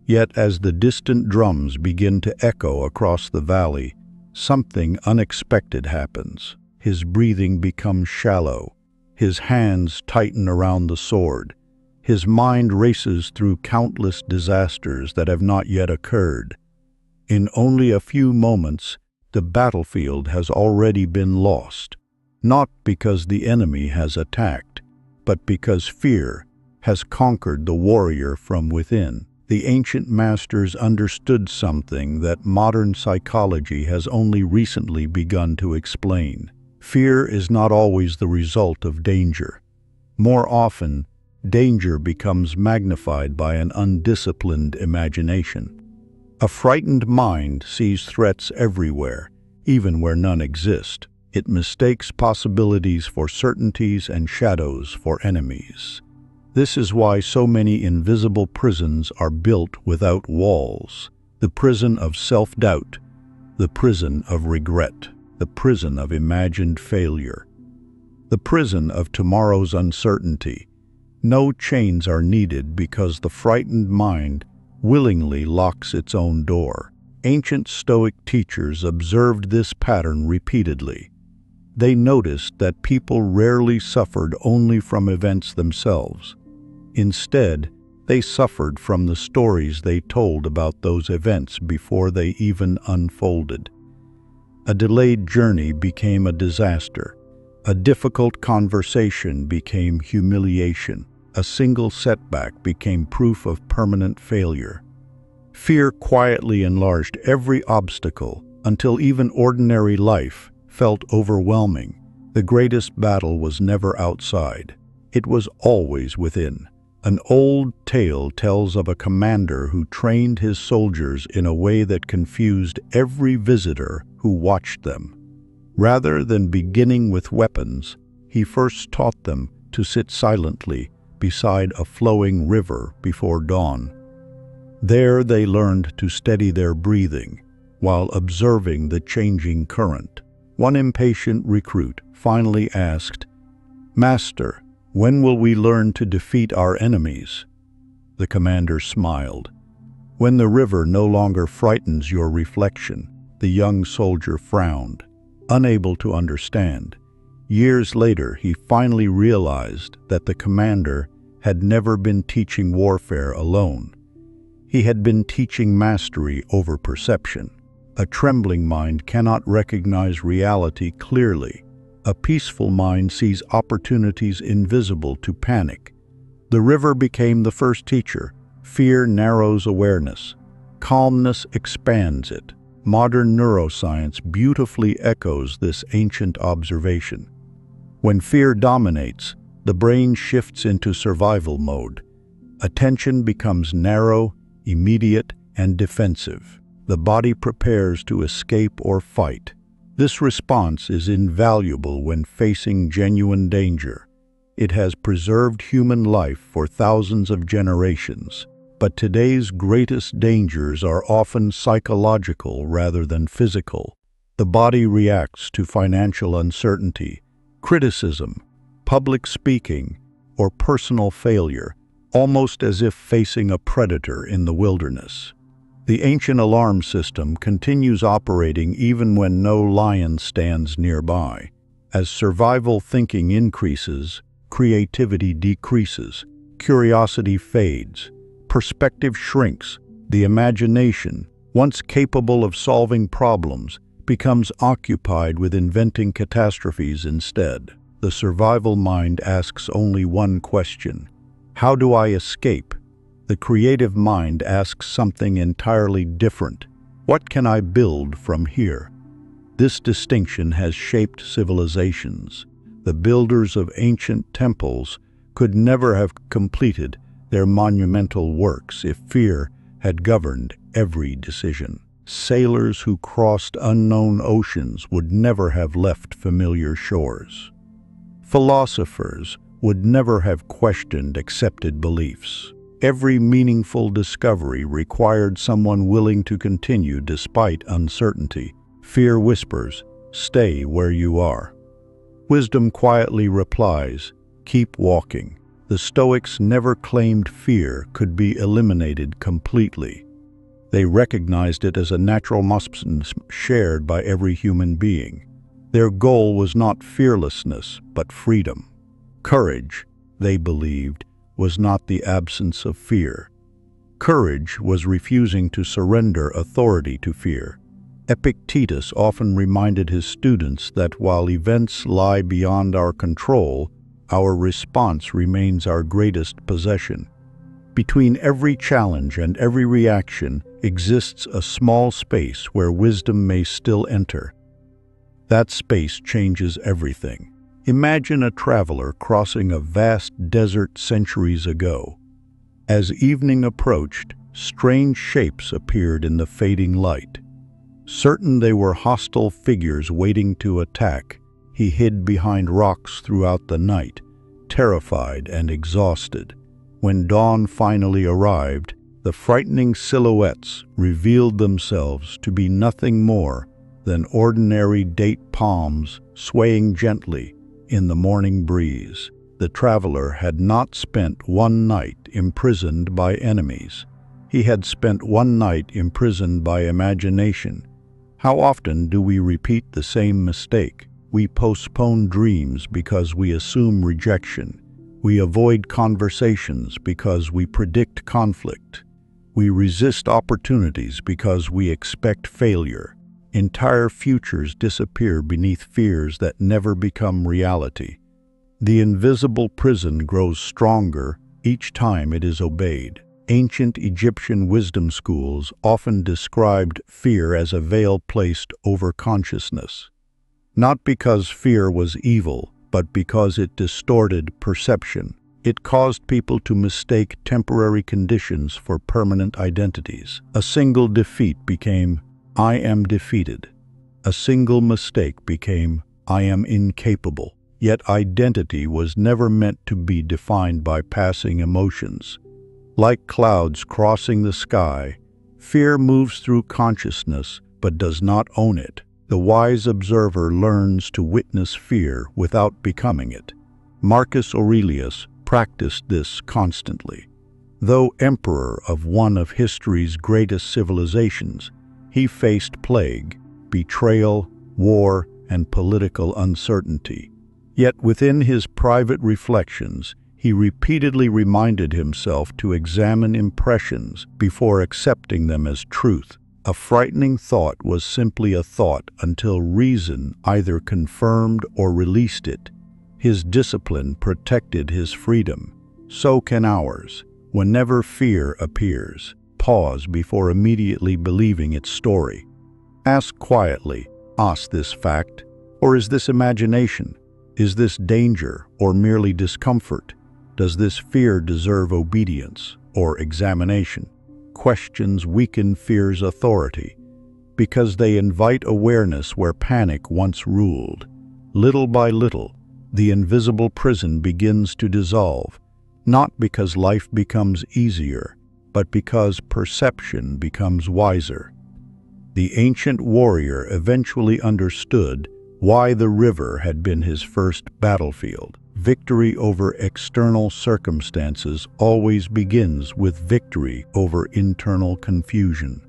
Yet as the distant drums begin to echo across the valley, something unexpected happens. His breathing becomes shallow, his hands tighten around the sword, his mind races through countless disasters that have not yet occurred. In only a few moments, the battlefield has already been lost, not because the enemy has attacked, but because fear has conquered the warrior from within. The ancient masters understood something that modern psychology has only recently begun to explain. Fear is not always the result of danger. More often, danger becomes magnified by an undisciplined imagination. A frightened mind sees threats everywhere, even where none exist. It mistakes possibilities for certainties and shadows for enemies. This is why so many invisible prisons are built without walls. The prison of self-doubt, the prison of regret, the prison of imagined failure, the prison of tomorrow's uncertainty. No chains are needed because the frightened mind willingly locks its own door. Ancient Stoic teachers observed this pattern repeatedly. They noticed that people rarely suffered only from events themselves. Instead, they suffered from the stories they told about those events before they even unfolded. A delayed journey became a disaster. A difficult conversation became humiliation. A single setback became proof of permanent failure. Fear quietly enlarged every obstacle until even ordinary life felt overwhelming. The greatest battle was never outside. It was always within. An old tale tells of a commander who trained his soldiers in a way that confused every visitor who watched them. Rather than beginning with weapons, he first taught them to sit silently beside a flowing river before dawn. There they learned to steady their breathing while observing the changing current. One impatient recruit finally asked, "Master, when will we learn to defeat our enemies?" The commander smiled. "When the river no longer frightens your reflection." The young soldier frowned, unable to understand. Years later, he finally realized that the commander had never been teaching warfare alone. He had been teaching mastery over perception. A trembling mind cannot recognize reality clearly. A peaceful mind sees opportunities invisible to panic. The river became the first teacher, Fear narrows awareness. Calmness expands it. Modern neuroscience beautifully echoes this ancient observation. When fear dominates, the brain shifts into survival mode. Attention becomes narrow, immediate, and defensive. The body prepares to escape or fight. This response is invaluable when facing genuine danger. It has preserved human life for thousands of generations. But today's greatest dangers are often psychological rather than physical. The body reacts to financial uncertainty, criticism, public speaking, or personal failure, almost as if facing a predator in the wilderness. The ancient alarm system continues operating even when no lion stands nearby. As survival thinking increases, creativity decreases, curiosity fades, perspective shrinks, the imagination, once capable of solving problems, becomes occupied with inventing catastrophes instead. The survival mind asks only one question: how do I escape? The creative mind asks something entirely different: what can I build from here? This distinction has shaped civilizations. The builders of ancient temples could never have completed their monumental works if fear had governed every decision. Sailors who crossed unknown oceans would never have left familiar shores. Philosophers would never have questioned accepted beliefs. Every meaningful discovery required someone willing to continue despite uncertainty. Fear whispers, "Stay where you are." Wisdom quietly replies, "Keep walking." The Stoics never claimed fear could be eliminated completely. They recognized it as a natural muscle shared by every human being. Their goal was not fearlessness, but freedom. Courage, they believed, was not the absence of fear. Courage was refusing to surrender authority to fear. Epictetus often reminded his students that while events lie beyond our control, our response remains our greatest possession. Between every challenge and every reaction exists a small space where wisdom may still enter. That space changes everything. Imagine a traveler crossing a vast desert centuries ago. As evening approached, strange shapes appeared in the fading light. Certain they were hostile figures waiting to attack, he hid behind rocks throughout the night, terrified and exhausted. When dawn finally arrived, the frightening silhouettes revealed themselves to be nothing more than ordinary date palms swaying gently in the morning breeze. The traveler had not spent one night imprisoned by enemies. He had spent one night imprisoned by imagination. How often do we repeat the same mistake? We postpone dreams because we assume rejection. We avoid conversations because we predict conflict. We resist opportunities because we expect failure. Entire futures disappear beneath fears that never become reality. The invisible prison grows stronger each time it is obeyed. Ancient Egyptian wisdom schools often described fear as a veil placed over consciousness. Not because fear was evil, but because it distorted perception. It caused people to mistake temporary conditions for permanent identities. A single defeat became, "I am defeated." A single mistake became, "I am incapable." Yet identity was never meant to be defined by passing emotions. Like clouds crossing the sky, fear moves through consciousness but does not own it. The wise observer learns to witness fear without becoming it. Marcus Aurelius practiced this constantly. Though emperor of one of history's greatest civilizations, he faced plague, betrayal, war, and political uncertainty. Yet within his private reflections, he repeatedly reminded himself to examine impressions before accepting them as truth. A frightening thought was simply a thought until reason either confirmed or released it. His discipline protected his freedom. So can ours. Whenever fear appears, pause before immediately believing its story. Ask quietly, is this fact, or is this imagination? Is this danger, or merely discomfort? Does this fear deserve obedience or examination? Questions weaken fear's authority because they invite awareness where panic once ruled. Little by little, the invisible prison begins to dissolve, not because life becomes easier, but because perception becomes wiser. The ancient warrior eventually understood why the river had been his first battlefield. Victory over external circumstances always begins with victory over internal confusion.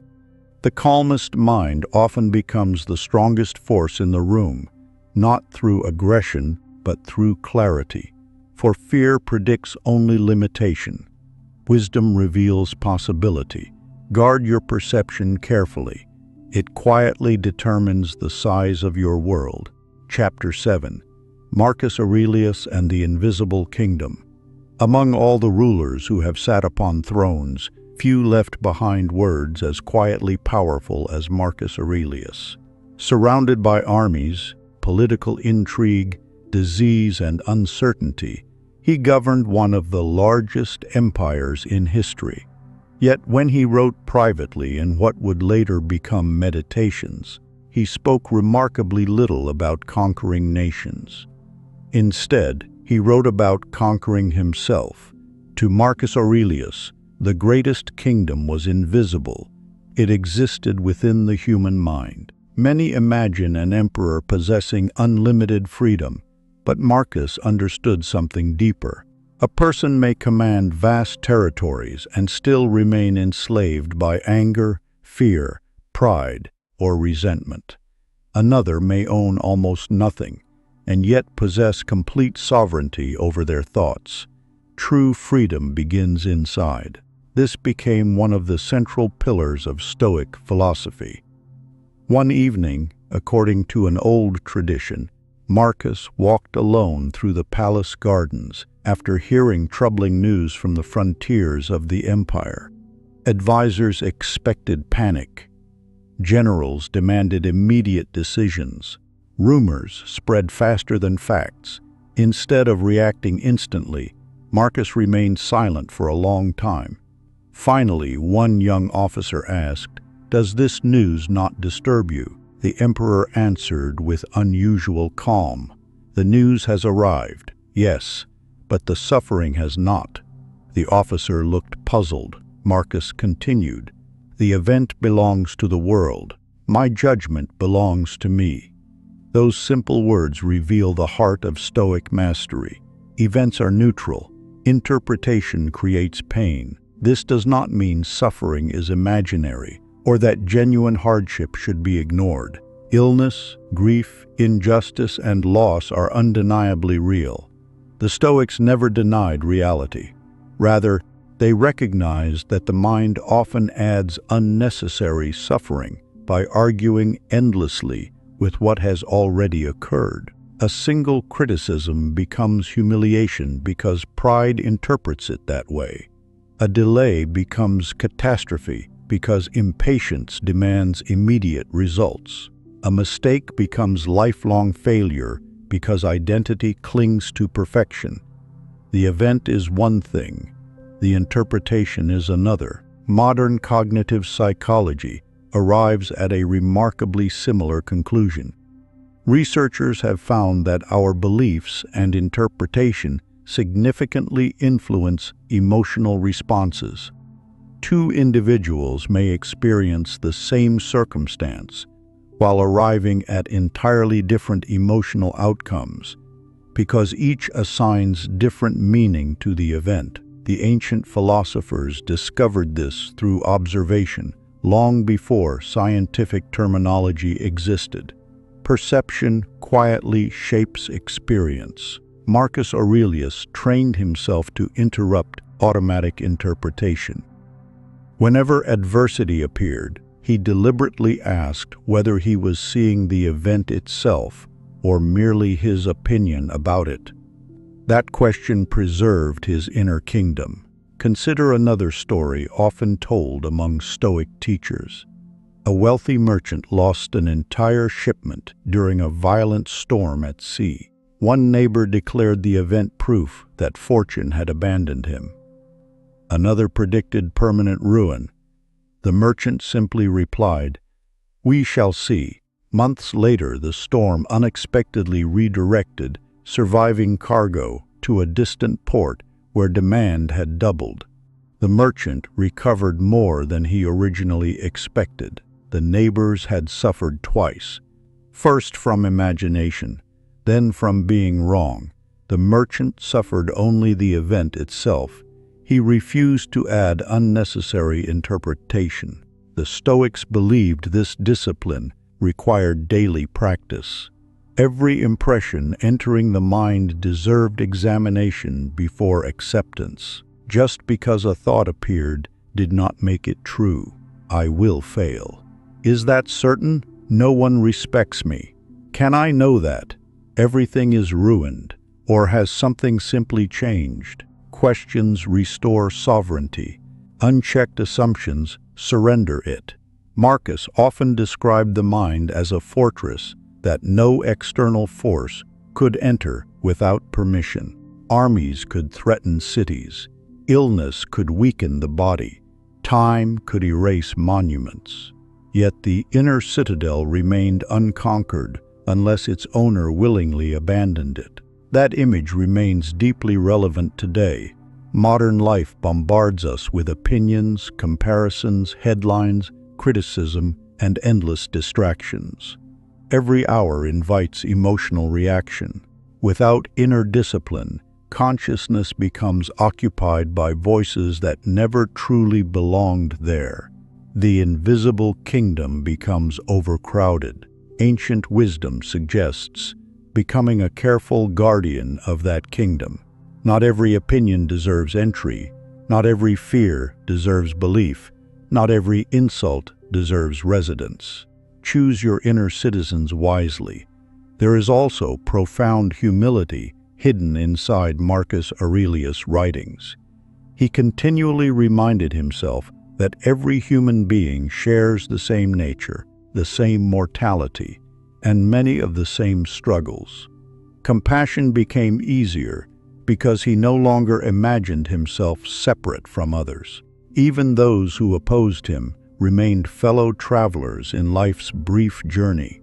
The calmest mind often becomes the strongest force in the room, not through aggression, but through clarity. For fear predicts only limitation. Wisdom reveals possibility. Guard your perception carefully. It quietly determines the size of your world. Chapter 7. Marcus Aurelius and the Invisible Kingdom. Among all the rulers who have sat upon thrones, few left behind words as quietly powerful as Marcus Aurelius. Surrounded by armies, political intrigue, disease, and uncertainty, he governed one of the largest empires in history. Yet when he wrote privately in what would later become Meditations, he spoke remarkably little about conquering nations. Instead, he wrote about conquering himself. To Marcus Aurelius, the greatest kingdom was invisible. It existed within the human mind. Many imagine an emperor possessing unlimited freedom, but Marcus understood something deeper. A person may command vast territories and still remain enslaved by anger, fear, pride, or resentment. Another may own almost nothing, and yet possess complete sovereignty over their thoughts. True freedom begins inside. This became one of the central pillars of Stoic philosophy. One evening, according to an old tradition, Marcus walked alone through the palace gardens after hearing troubling news from the frontiers of the empire. Advisors expected panic. Generals demanded immediate decisions. Rumors spread faster than facts. Instead of reacting instantly, Marcus remained silent for a long time. Finally, one young officer asked, "Does this news not disturb you?" The emperor answered with unusual calm, "The news has arrived, yes, but the suffering has not." The officer looked puzzled. Marcus continued, "The event belongs to the world. My judgment belongs to me." Those simple words reveal the heart of Stoic mastery. Events are neutral. Interpretation creates pain. This does not mean suffering is imaginary, or that genuine hardship should be ignored. Illness, grief, injustice, and loss are undeniably real. The Stoics never denied reality. Rather, they recognized that the mind often adds unnecessary suffering by arguing endlessly with what has already occurred. A single criticism becomes humiliation because pride interprets it that way. A delay becomes catastrophe because impatience demands immediate results. A mistake becomes lifelong failure because identity clings to perfection. The event is one thing, the interpretation is another. Modern cognitive psychology arrives at a remarkably similar conclusion. Researchers have found that our beliefs and interpretation significantly influence emotional responses. Two individuals may experience the same circumstance while arriving at entirely different emotional outcomes because each assigns different meaning to the event. The ancient philosophers discovered this through observation long before scientific terminology existed. Perception quietly shapes experience. Marcus Aurelius trained himself to interrupt automatic interpretation. Whenever adversity appeared, he deliberately asked whether he was seeing the event itself or merely his opinion about it. That question preserved his inner kingdom. Consider another story often told among Stoic teachers. A wealthy merchant lost an entire shipment during a violent storm at sea. One neighbor declared the event proof that fortune had abandoned him. Another predicted permanent ruin. The merchant simply replied, "We shall see." Months later, the storm unexpectedly redirected surviving cargo to a distant port where demand had doubled. The merchant recovered more than he originally expected. The neighbors had suffered twice, first from imagination, then from being wrong. The merchant suffered only the event itself. He refused to add unnecessary interpretation. The Stoics believed this discipline required daily practice. Every impression entering the mind deserved examination before acceptance. Just because a thought appeared did not make it true. I will fail. Is that certain? No one respects me. Can I know that? Everything is ruined, or has something simply changed? Questions restore sovereignty. Unchecked assumptions surrender it. Marcus often described the mind as a fortress that no external force could enter without permission. Armies could threaten cities. Illness could weaken the body. Time could erase monuments. Yet the inner citadel remained unconquered unless its owner willingly abandoned it. That image remains deeply relevant today. Modern life bombards us with opinions, comparisons, headlines, criticism, and endless distractions. Every hour invites emotional reaction. Without inner discipline, consciousness becomes occupied by voices that never truly belonged there. The invisible kingdom becomes overcrowded. Ancient wisdom suggests becoming a careful guardian of that kingdom. Not every opinion deserves entry. Not every fear deserves belief. Not every insult deserves residence. Choose your inner citizens wisely. There is also profound humility hidden inside Marcus Aurelius' writings. He continually reminded himself that every human being shares the same nature, the same mortality, and many of the same struggles. Compassion became easier because he no longer imagined himself separate from others. Even those who opposed him remained fellow travelers in life's brief journey.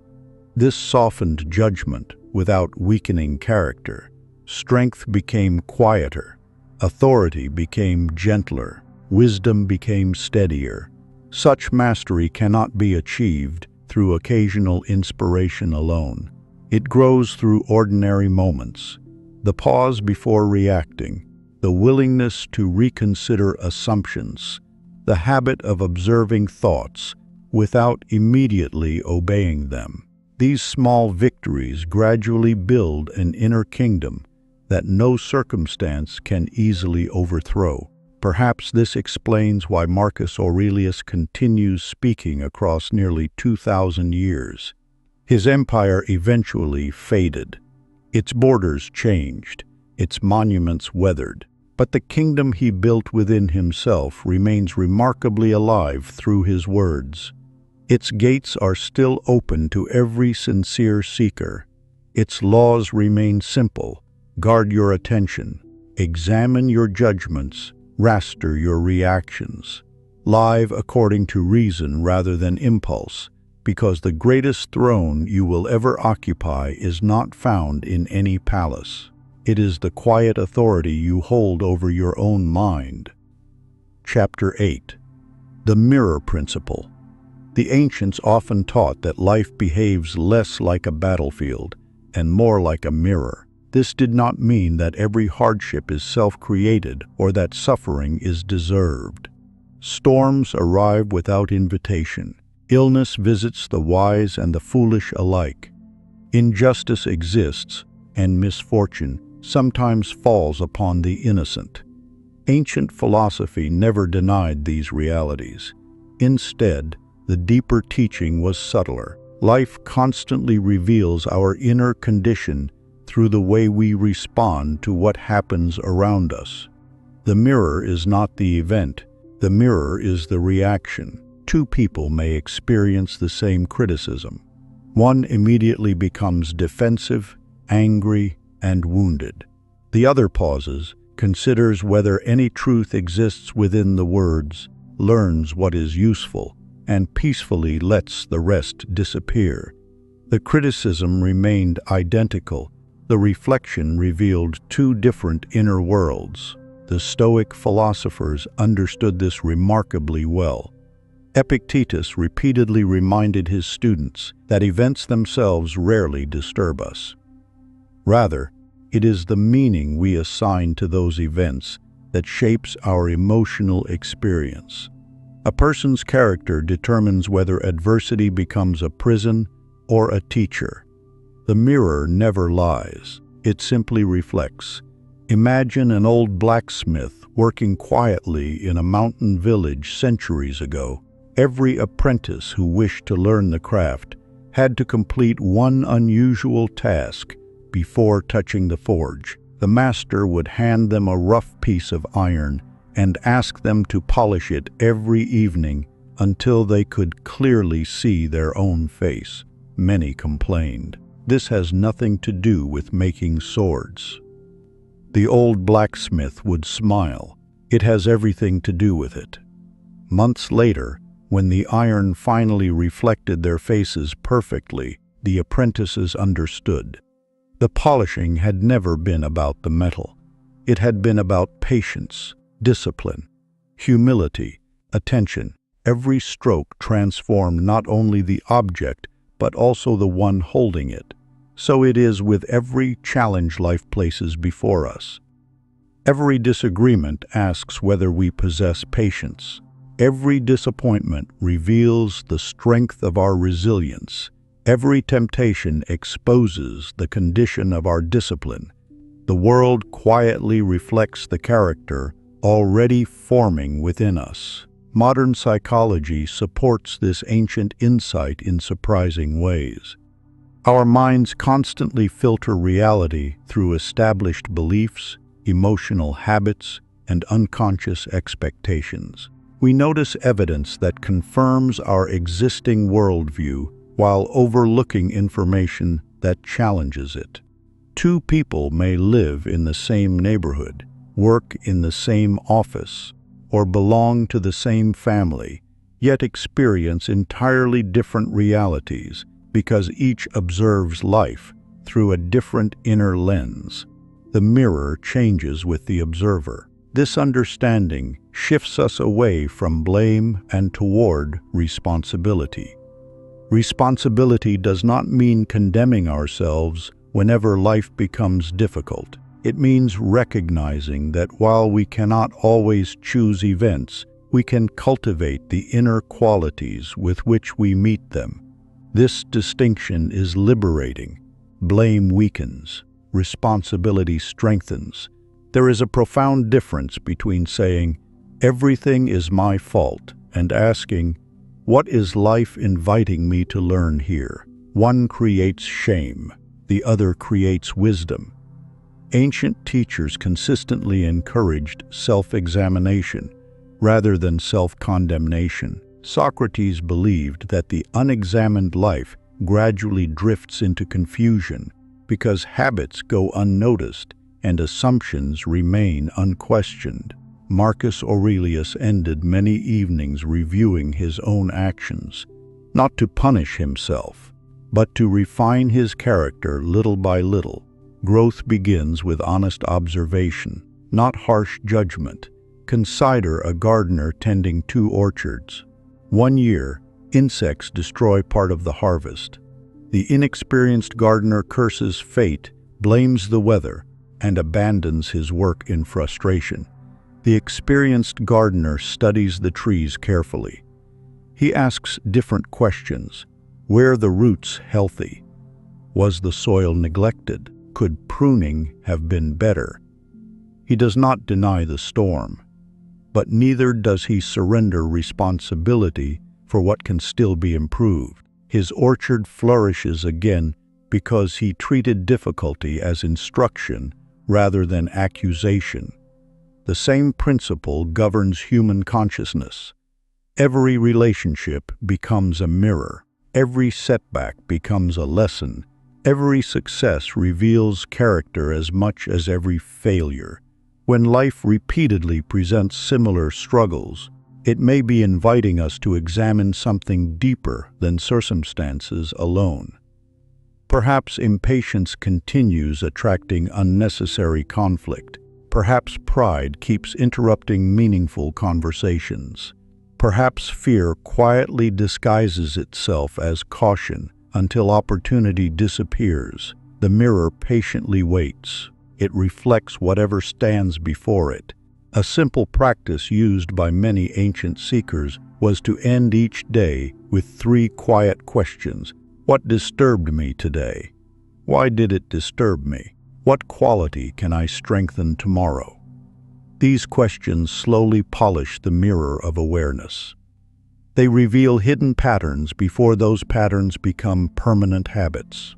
This softened judgment without weakening character. Strength became quieter. Authority became gentler. Wisdom became steadier. Such mastery cannot be achieved through occasional inspiration alone. It grows through ordinary moments. The pause before reacting, the willingness to reconsider assumptions, the habit of observing thoughts without immediately obeying them. These small victories gradually build an inner kingdom that no circumstance can easily overthrow. Perhaps this explains why Marcus Aurelius continues speaking across nearly 2,000 years. His empire eventually faded. Its borders changed, its monuments weathered, but the kingdom he built within himself remains remarkably alive through his words. Its gates are still open to every sincere seeker. Its laws remain simple. Guard your attention. Examine your judgments. Raster your reactions. Live according to reason rather than impulse, because the greatest throne you will ever occupy is not found in any palace. It is the quiet authority you hold over your own mind. Chapter 8. The Mirror Principle. The ancients often taught that life behaves less like a battlefield and more like a mirror. This did not mean that every hardship is self-created or that suffering is deserved. Storms arrive without invitation. Illness visits the wise and the foolish alike. Injustice exists, and misfortune sometimes falls upon the innocent. Ancient philosophy never denied these realities. Instead, the deeper teaching was subtler. Life constantly reveals our inner condition through the way we respond to what happens around us. The mirror is not the event. The mirror is the reaction. Two people may experience the same criticism. One immediately becomes defensive, angry, and wounded. The other pauses, considers whether any truth exists within the words, learns what is useful, and peacefully lets the rest disappear. The criticism remained identical. The reflection revealed two different inner worlds. The Stoic philosophers understood this remarkably well. Epictetus repeatedly reminded his students that events themselves rarely disturb us. Rather, it is the meaning we assign to those events that shapes our emotional experience. A person's character determines whether adversity becomes a prison or a teacher. The mirror never lies. It simply reflects. Imagine an old blacksmith working quietly in a mountain village centuries ago. Every apprentice who wished to learn the craft had to complete one unusual task before touching the forge. The master would hand them a rough piece of iron and ask them to polish it every evening until they could clearly see their own face. Many complained, "This has nothing to do with making swords." The old blacksmith would smile, "It has everything to do with it." Months later, when the iron finally reflected their faces perfectly, the apprentices understood. The polishing had never been about the metal. It had been about patience, discipline, humility, attention. Every stroke transformed not only the object, but also the one holding it. So it is with every challenge life places before us. Every disagreement asks whether we possess patience. Every disappointment reveals the strength of our resilience. Every temptation exposes the condition of our discipline. The world quietly reflects the character already forming within us. Modern psychology supports this ancient insight in surprising ways. Our minds constantly filter reality through established beliefs, emotional habits, and unconscious expectations. We notice evidence that confirms our existing worldview while overlooking information that challenges it. Two people may live in the same neighborhood, work in the same office, or belong to the same family, yet experience entirely different realities because each observes life through a different inner lens. The mirror changes with the observer. This understanding shifts us away from blame and toward responsibility. Responsibility does not mean condemning ourselves whenever life becomes difficult. It means recognizing that while we cannot always choose events, we can cultivate the inner qualities with which we meet them. This distinction is liberating. Blame weakens. Responsibility strengthens. There is a profound difference between saying, "Everything is my fault," and asking, "What is life inviting me to learn here?" One creates shame. The other creates wisdom. Ancient teachers consistently encouraged self-examination rather than self-condemnation. Socrates believed that the unexamined life gradually drifts into confusion because habits go unnoticed and assumptions remain unquestioned. Marcus Aurelius ended many evenings reviewing his own actions, not to punish himself, but to refine his character little by little. Growth begins with honest observation, not harsh judgment. Consider a gardener tending two orchards. One year, insects destroy part of the harvest. The inexperienced gardener curses fate, blames the weather, and abandons his work in frustration. The experienced gardener studies the trees carefully. He asks different questions. Were the roots healthy? Was the soil neglected? Could pruning have been better? He does not deny the storm, but neither does he surrender responsibility for what can still be improved. His orchard flourishes again because he treated difficulty as instruction rather than accusation. The same principle governs human consciousness. Every relationship becomes a mirror. Every setback becomes a lesson. Every success reveals character as much as every failure. When life repeatedly presents similar struggles, it may be inviting us to examine something deeper than circumstances alone. Perhaps impatience continues attracting unnecessary conflict. Perhaps pride keeps interrupting meaningful conversations. Perhaps fear quietly disguises itself as caution until opportunity disappears. The mirror patiently waits. It reflects whatever stands before it. A simple practice used by many ancient seekers was to end each day with 3 quiet questions. What disturbed me today? Why did it disturb me? What quality can I strengthen tomorrow? These questions slowly polish the mirror of awareness. They reveal hidden patterns before those patterns become permanent habits.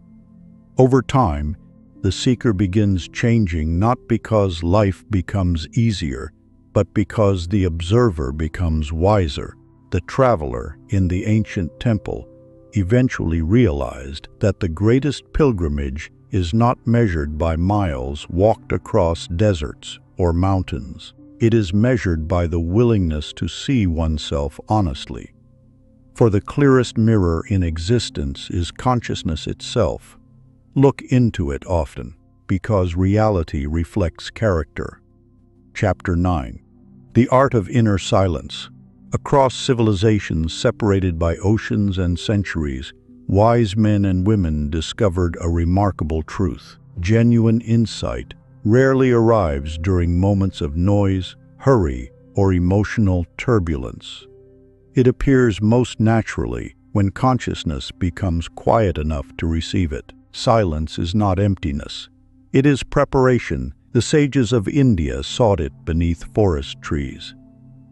Over time, the seeker begins changing not because life becomes easier, but because the observer becomes wiser. The traveler in the ancient temple eventually realized that the greatest pilgrimage is not measured by miles walked across deserts or mountains. It is measured by the willingness to see oneself honestly. For the clearest mirror in existence is consciousness itself. Look into it often, because reality reflects character. Chapter 9. The Art of Inner Silence. Across civilizations separated by oceans and centuries, wise men and women discovered a remarkable truth. Genuine insight rarely arrives during moments of noise, hurry, or emotional turbulence. It appears most naturally when consciousness becomes quiet enough to receive it. Silence is not emptiness. It is preparation. The sages of India sought it beneath forest trees.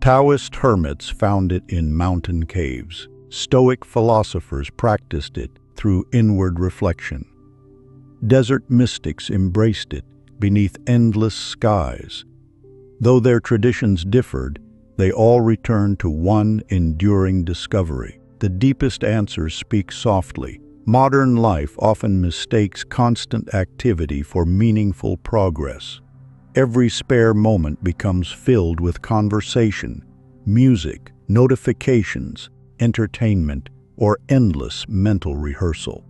Taoist hermits found it in mountain caves. Stoic philosophers practiced it through inward reflection. Desert mystics embraced it beneath endless skies. Though their traditions differed, they all returned to one enduring discovery. The deepest answers speak softly. Modern life often mistakes constant activity for meaningful progress. Every spare moment becomes filled with conversation, music, notifications, entertainment, or endless mental rehearsal.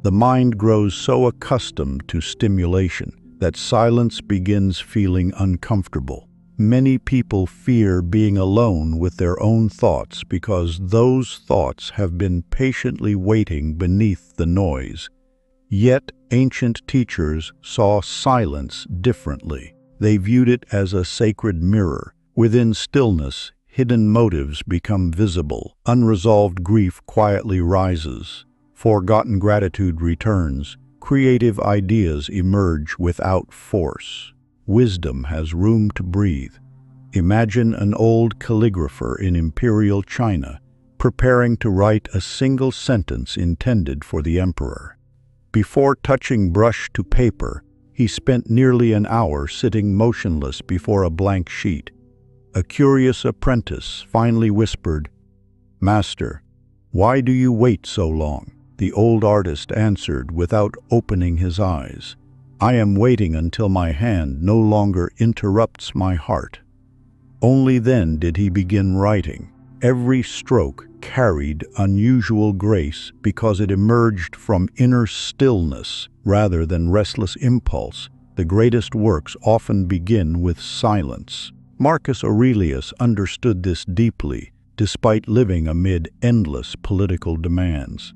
The mind grows so accustomed to stimulation that silence begins feeling uncomfortable. Many people fear being alone with their own thoughts because those thoughts have been patiently waiting beneath the noise. Yet, ancient teachers saw silence differently. They viewed it as a sacred mirror. Within stillness, hidden motives become visible. Unresolved grief quietly rises. Forgotten gratitude returns. Creative ideas emerge without force. Wisdom has room to breathe. Imagine an old calligrapher in imperial China preparing to write a single sentence intended for the emperor. Before touching brush to paper, he spent nearly an hour sitting motionless before a blank sheet. A curious apprentice finally whispered, "Master, why do you wait so long?" The old artist answered without opening his eyes, "I am waiting until my hand no longer interrupts my heart." Only then did he begin writing. Every stroke carried unusual grace because it emerged from inner stillness rather than restless impulse. The greatest works often begin with silence. Marcus Aurelius understood this deeply, despite living amid endless political demands.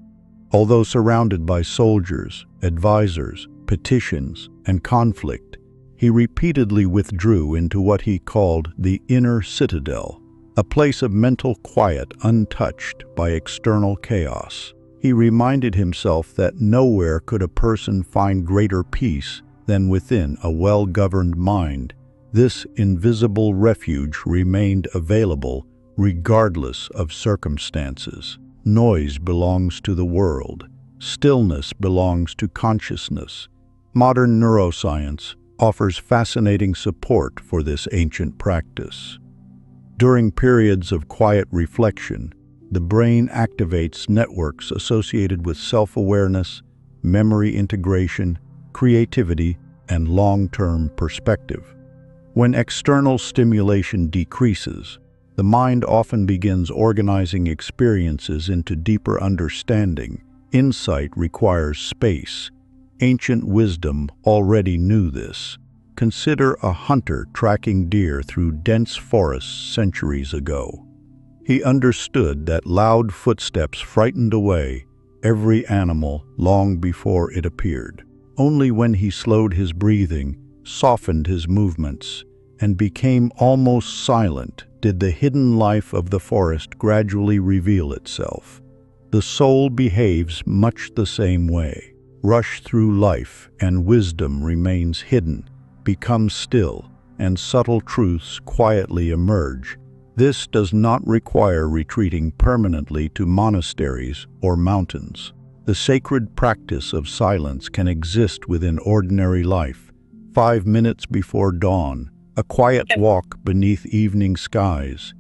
Although surrounded by soldiers, advisors, petitions, and conflict, he repeatedly withdrew into what he called the inner citadel, a place of mental quiet untouched by external chaos. He reminded himself that nowhere could a person find greater peace than within a well-governed mind. This invisible refuge remained available regardless of circumstances. Noise belongs to the world. Stillness belongs to consciousness. Modern neuroscience offers fascinating support for this ancient practice. During periods of quiet reflection, the brain activates networks associated with self-awareness, memory integration, creativity, and long-term perspective. When external stimulation decreases, the mind often begins organizing experiences into deeper understanding. Insight requires space. Ancient wisdom already knew this. Consider a hunter tracking deer through dense forests centuries ago. He understood that loud footsteps frightened away every animal long before it appeared. Only when he slowed his breathing, softened his movements, and became almost silent did the hidden life of the forest gradually reveal itself. The soul behaves much the same way. Rush through life and wisdom remains hidden, becomes still, and subtle truths quietly emerge. This does not require retreating permanently to monasteries or mountains. The sacred practice of silence can exist within ordinary life. 5 minutes before dawn, a quiet walk beneath evening skies,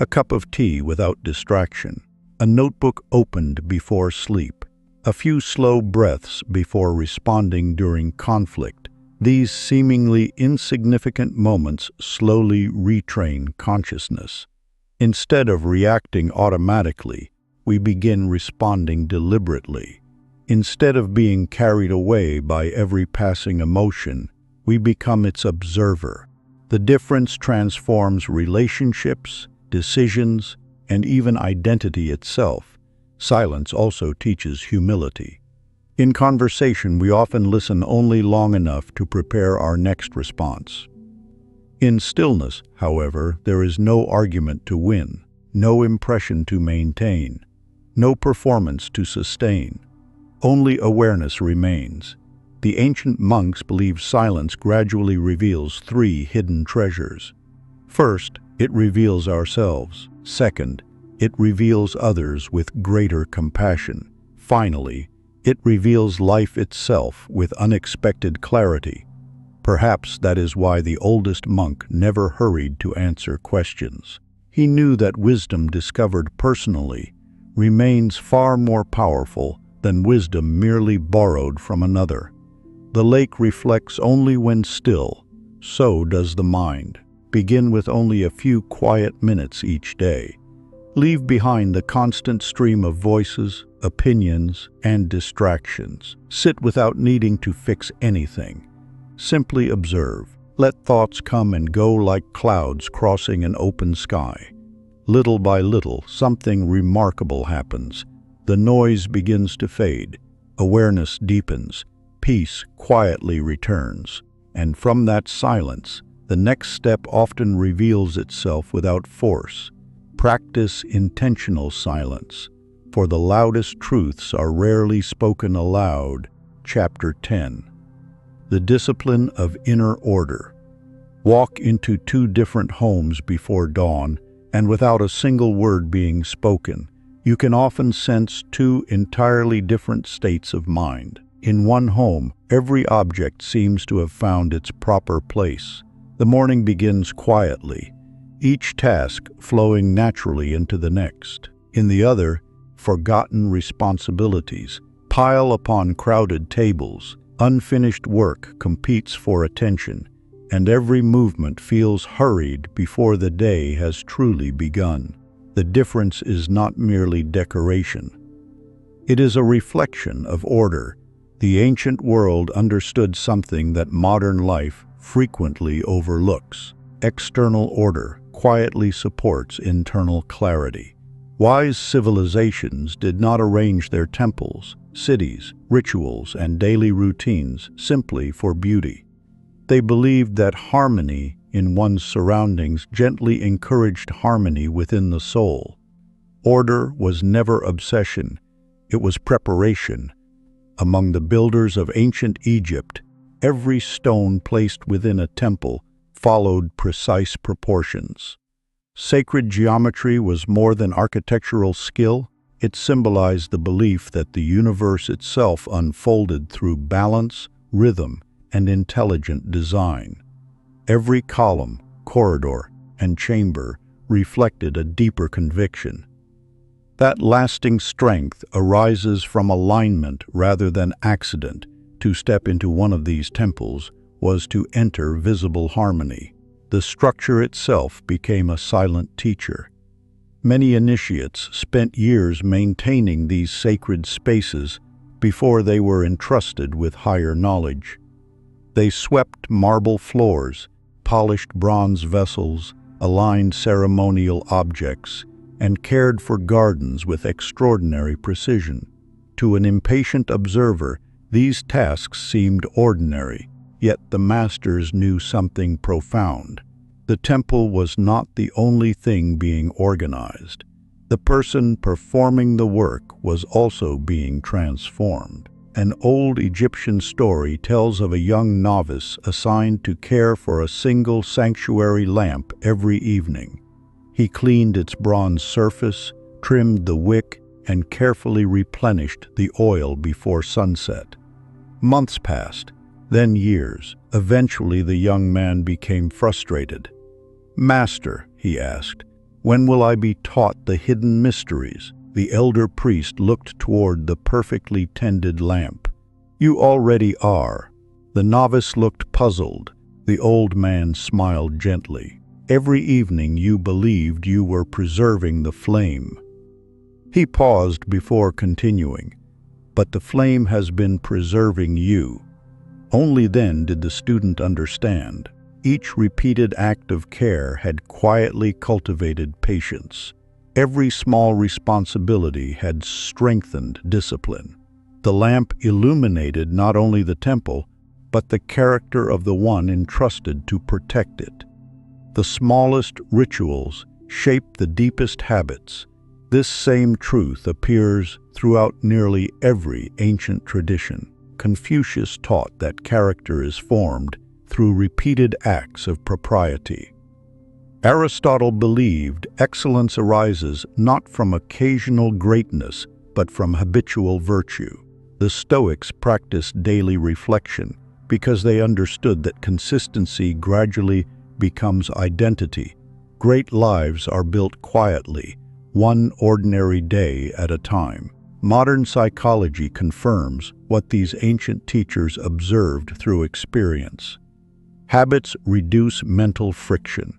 a cup of tea without distraction, a notebook opened before sleep, a few slow breaths before responding during conflict. These seemingly insignificant moments slowly retrain consciousness. Instead of reacting automatically, we begin responding deliberately. Instead of being carried away by every passing emotion, we become its observer. The difference transforms relationships, decisions, and even identity itself. Silence also teaches humility. In conversation, we often listen only long enough to prepare our next response. In stillness, however, there is no argument to win, no impression to maintain, no performance to sustain. Only awareness remains. The ancient monks believed silence gradually reveals 3 hidden treasures. First, it reveals ourselves. Second, it reveals others with greater compassion. Finally, it reveals life itself with unexpected clarity. Perhaps that is why the oldest monk never hurried to answer questions. He knew that wisdom discovered personally remains far more powerful than wisdom merely borrowed from another. The lake reflects only when still, so does the mind. Begin with only a few quiet minutes each day. Leave behind the constant stream of voices, opinions, and distractions. Sit without needing to fix anything. Simply observe. Let thoughts come and go like clouds crossing an open sky. Little by little, something remarkable happens. The noise begins to fade. Awareness deepens. Peace quietly returns. And from that silence, the next step often reveals itself without force. Practice intentional silence, for the loudest truths are rarely spoken aloud. Chapter 10. The Discipline of Inner Order. Walk into 2 different homes before dawn, and without a single word being spoken, you can often sense 2 entirely different states of mind. In one home, every object seems to have found its proper place. The morning begins quietly, each task flowing naturally into the next. In the other, forgotten responsibilities pile upon crowded tables. Unfinished work competes for attention, and every movement feels hurried before the day has truly begun. The difference is not merely decoration. It is a reflection of order. The ancient world understood something that modern life frequently overlooks. External order quietly supports internal clarity. Wise civilizations did not arrange their temples, cities, rituals, and daily routines simply for beauty. They believed that harmony in one's surroundings gently encouraged harmony within the soul. Order was never obsession, it was preparation. Among the builders of ancient Egypt, every stone placed within a temple followed precise proportions. Sacred geometry was more than architectural skill. It symbolized the belief that the universe itself unfolded through balance, rhythm, and intelligent design. Every column, corridor, and chamber reflected a deeper conviction. That lasting strength arises from alignment rather than accident. To step into one of these temples was to enter visible harmony. The structure itself became a silent teacher. Many initiates spent years maintaining these sacred spaces before they were entrusted with higher knowledge. They swept marble floors, polished bronze vessels, aligned ceremonial objects, and cared for gardens with extraordinary precision. To an impatient observer, these tasks seemed ordinary, yet the masters knew something profound. The temple was not the only thing being organized. The person performing the work was also being transformed. An old Egyptian story tells of a young novice assigned to care for a single sanctuary lamp every evening. He cleaned its bronze surface, trimmed the wick, and carefully replenished the oil before sunset. Months passed, then years. Eventually, the young man became frustrated. "Master," he asked, "when will I be taught the hidden mysteries?" The elder priest looked toward the perfectly tended lamp. "You already are." The novice looked puzzled. The old man smiled gently. "Every evening you believed you were preserving the flame." He paused before continuing. "But the flame has been preserving you." Only then did the student understand. Each repeated act of care had quietly cultivated patience. Every small responsibility had strengthened discipline. The lamp illuminated not only the temple, but the character of the one entrusted to protect it. The smallest rituals shape the deepest habits. This same truth appears throughout nearly every ancient tradition. Confucius taught that character is formed through repeated acts of propriety. Aristotle believed excellence arises not from occasional greatness, but from habitual virtue. The Stoics practiced daily reflection because they understood that consistency gradually becomes identity. Great lives are built quietly, one ordinary day at a time. Modern psychology confirms what these ancient teachers observed through experience. Habits reduce mental friction.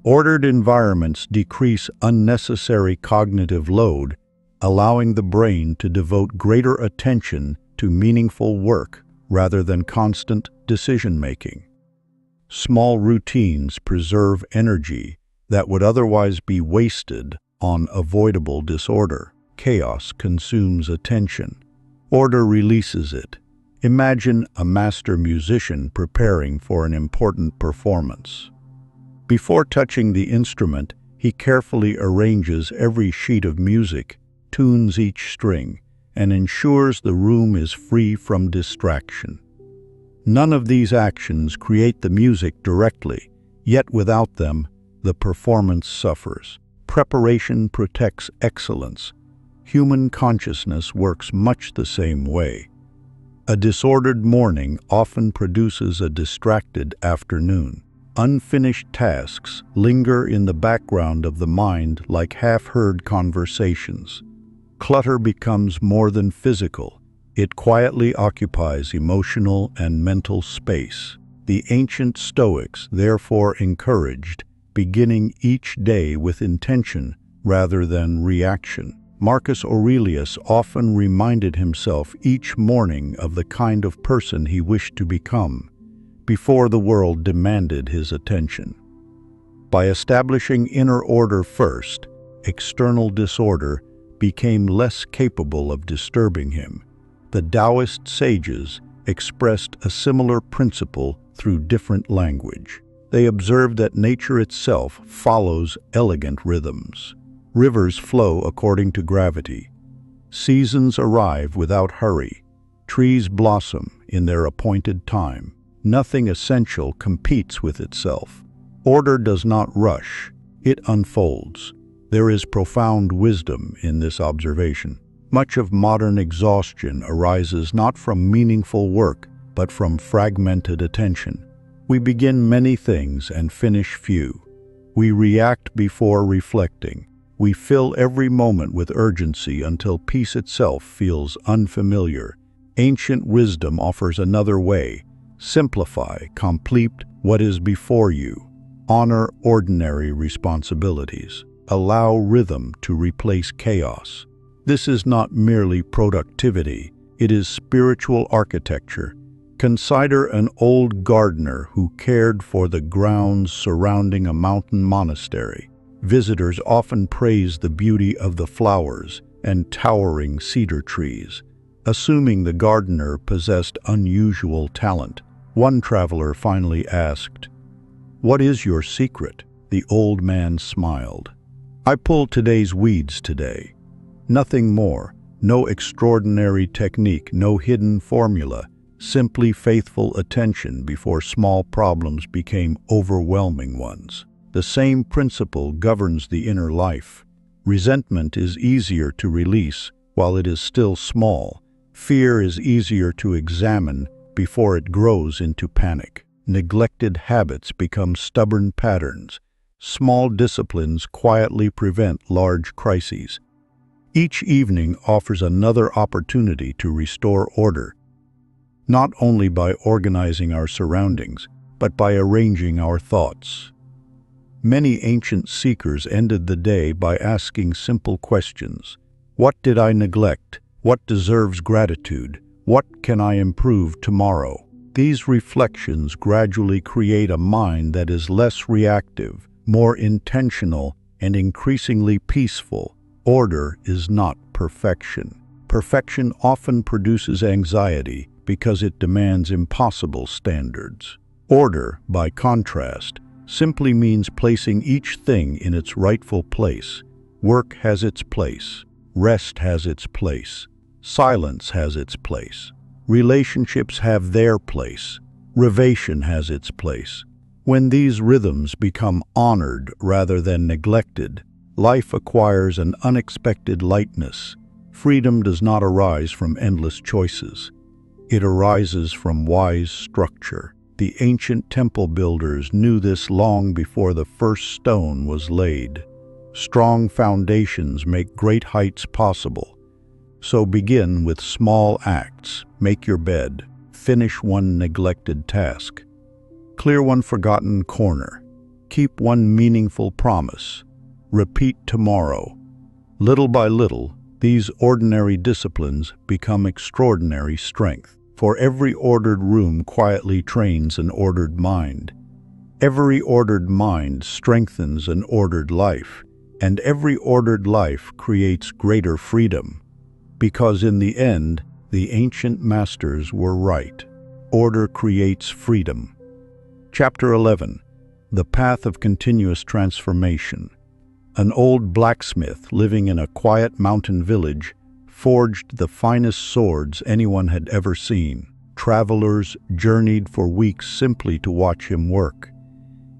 Ordered environments decrease unnecessary cognitive load, allowing the brain to devote greater attention to meaningful work rather than constant decision-making. Small routines preserve energy that would otherwise be wasted on avoidable disorder. Chaos consumes attention. Order releases it. Imagine a master musician preparing for an important performance. Before touching the instrument, he carefully arranges every sheet of music, tunes each string, and ensures the room is free from distraction. None of these actions create the music directly, yet without them, the performance suffers. Preparation protects excellence. Human consciousness works much the same way. A disordered morning often produces a distracted afternoon. Unfinished tasks linger in the background of the mind like half-heard conversations. Clutter becomes more than physical. It quietly occupies emotional and mental space. The ancient Stoics therefore encouraged beginning each day with intention rather than reaction. Marcus Aurelius often reminded himself each morning of the kind of person he wished to become before the world demanded his attention. By establishing inner order first, external disorder became less capable of disturbing him. The Taoist sages expressed a similar principle through different language. They observed that nature itself follows elegant rhythms. Rivers flow according to gravity. Seasons arrive without hurry. Trees blossom in their appointed time. Nothing essential competes with itself. Order does not rush, it unfolds. There is profound wisdom in this observation. Much of modern exhaustion arises not from meaningful work, but from fragmented attention. We begin many things and finish few. We react before reflecting. We fill every moment with urgency until peace itself feels unfamiliar. Ancient wisdom offers another way. Simplify, complete what is before you. Honor ordinary responsibilities. Allow rhythm to replace chaos. This is not merely productivity, it is spiritual architecture. Consider an old gardener who cared for the grounds surrounding a mountain monastery. Visitors often praise the beauty of the flowers and towering cedar trees, assuming the gardener possessed unusual talent. One traveler finally asked, "What is your secret?" The old man smiled. "I pulled today's weeds today. Nothing more, no extraordinary technique, no hidden formula, simply faithful attention before small problems became overwhelming ones." The same principle governs the inner life. Resentment is easier to release while it is still small. Fear is easier to examine before it grows into panic. Neglected habits become stubborn patterns. Small disciplines quietly prevent large crises. Each evening offers another opportunity to restore order, not only by organizing our surroundings, but by arranging our thoughts. Many ancient seekers ended the day by asking simple questions. What did I neglect? What deserves gratitude? What can I improve tomorrow? These reflections gradually create a mind that is less reactive, more intentional, and increasingly peaceful. Order is not perfection. Perfection often produces anxiety because it demands impossible standards. Order, by contrast, simply means placing each thing in its rightful place. Work has its place. Rest has its place. Silence has its place. Relationships have their place. Revation has its place. When these rhythms become honored rather than neglected, life acquires an unexpected lightness. Freedom does not arise from endless choices. It arises from wise structure. The ancient temple builders knew this long before the first stone was laid. Strong foundations make great heights possible. So begin with small acts. Make your bed. Finish one neglected task. Clear one forgotten corner. Keep one meaningful promise. Repeat tomorrow. Little by little, these ordinary disciplines become extraordinary strength. For every ordered room quietly trains an ordered mind. Every ordered mind strengthens an ordered life, and every ordered life creates greater freedom. Because in the end, the ancient masters were right. Order creates freedom. Chapter 11. The Path of Continuous Transformation. An old blacksmith living in a quiet mountain village forged the finest swords anyone had ever seen. Travelers journeyed for weeks simply to watch him work.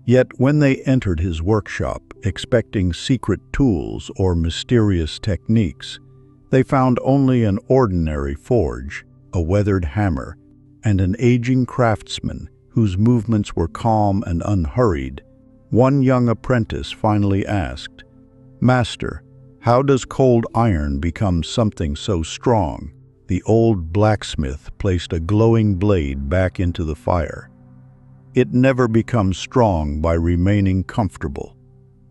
Yet when they entered his workshop, expecting secret tools or mysterious techniques, they found only an ordinary forge, a weathered hammer, and an aging craftsman whose movements were calm and unhurried. One young apprentice finally asked, "Master, how does cold iron become something so strong?" The old blacksmith placed a glowing blade back into the fire. "It never becomes strong by remaining comfortable."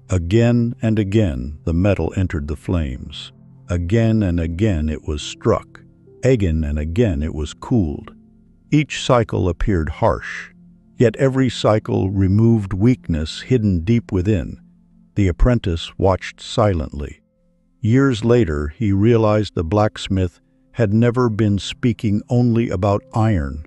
Again and again the metal entered the flames. Again and again it was struck. Again and again it was cooled. Each cycle appeared harsh, yet every cycle removed weakness hidden deep within. The apprentice watched silently. Years later, he realized the blacksmith had never been speaking only about iron.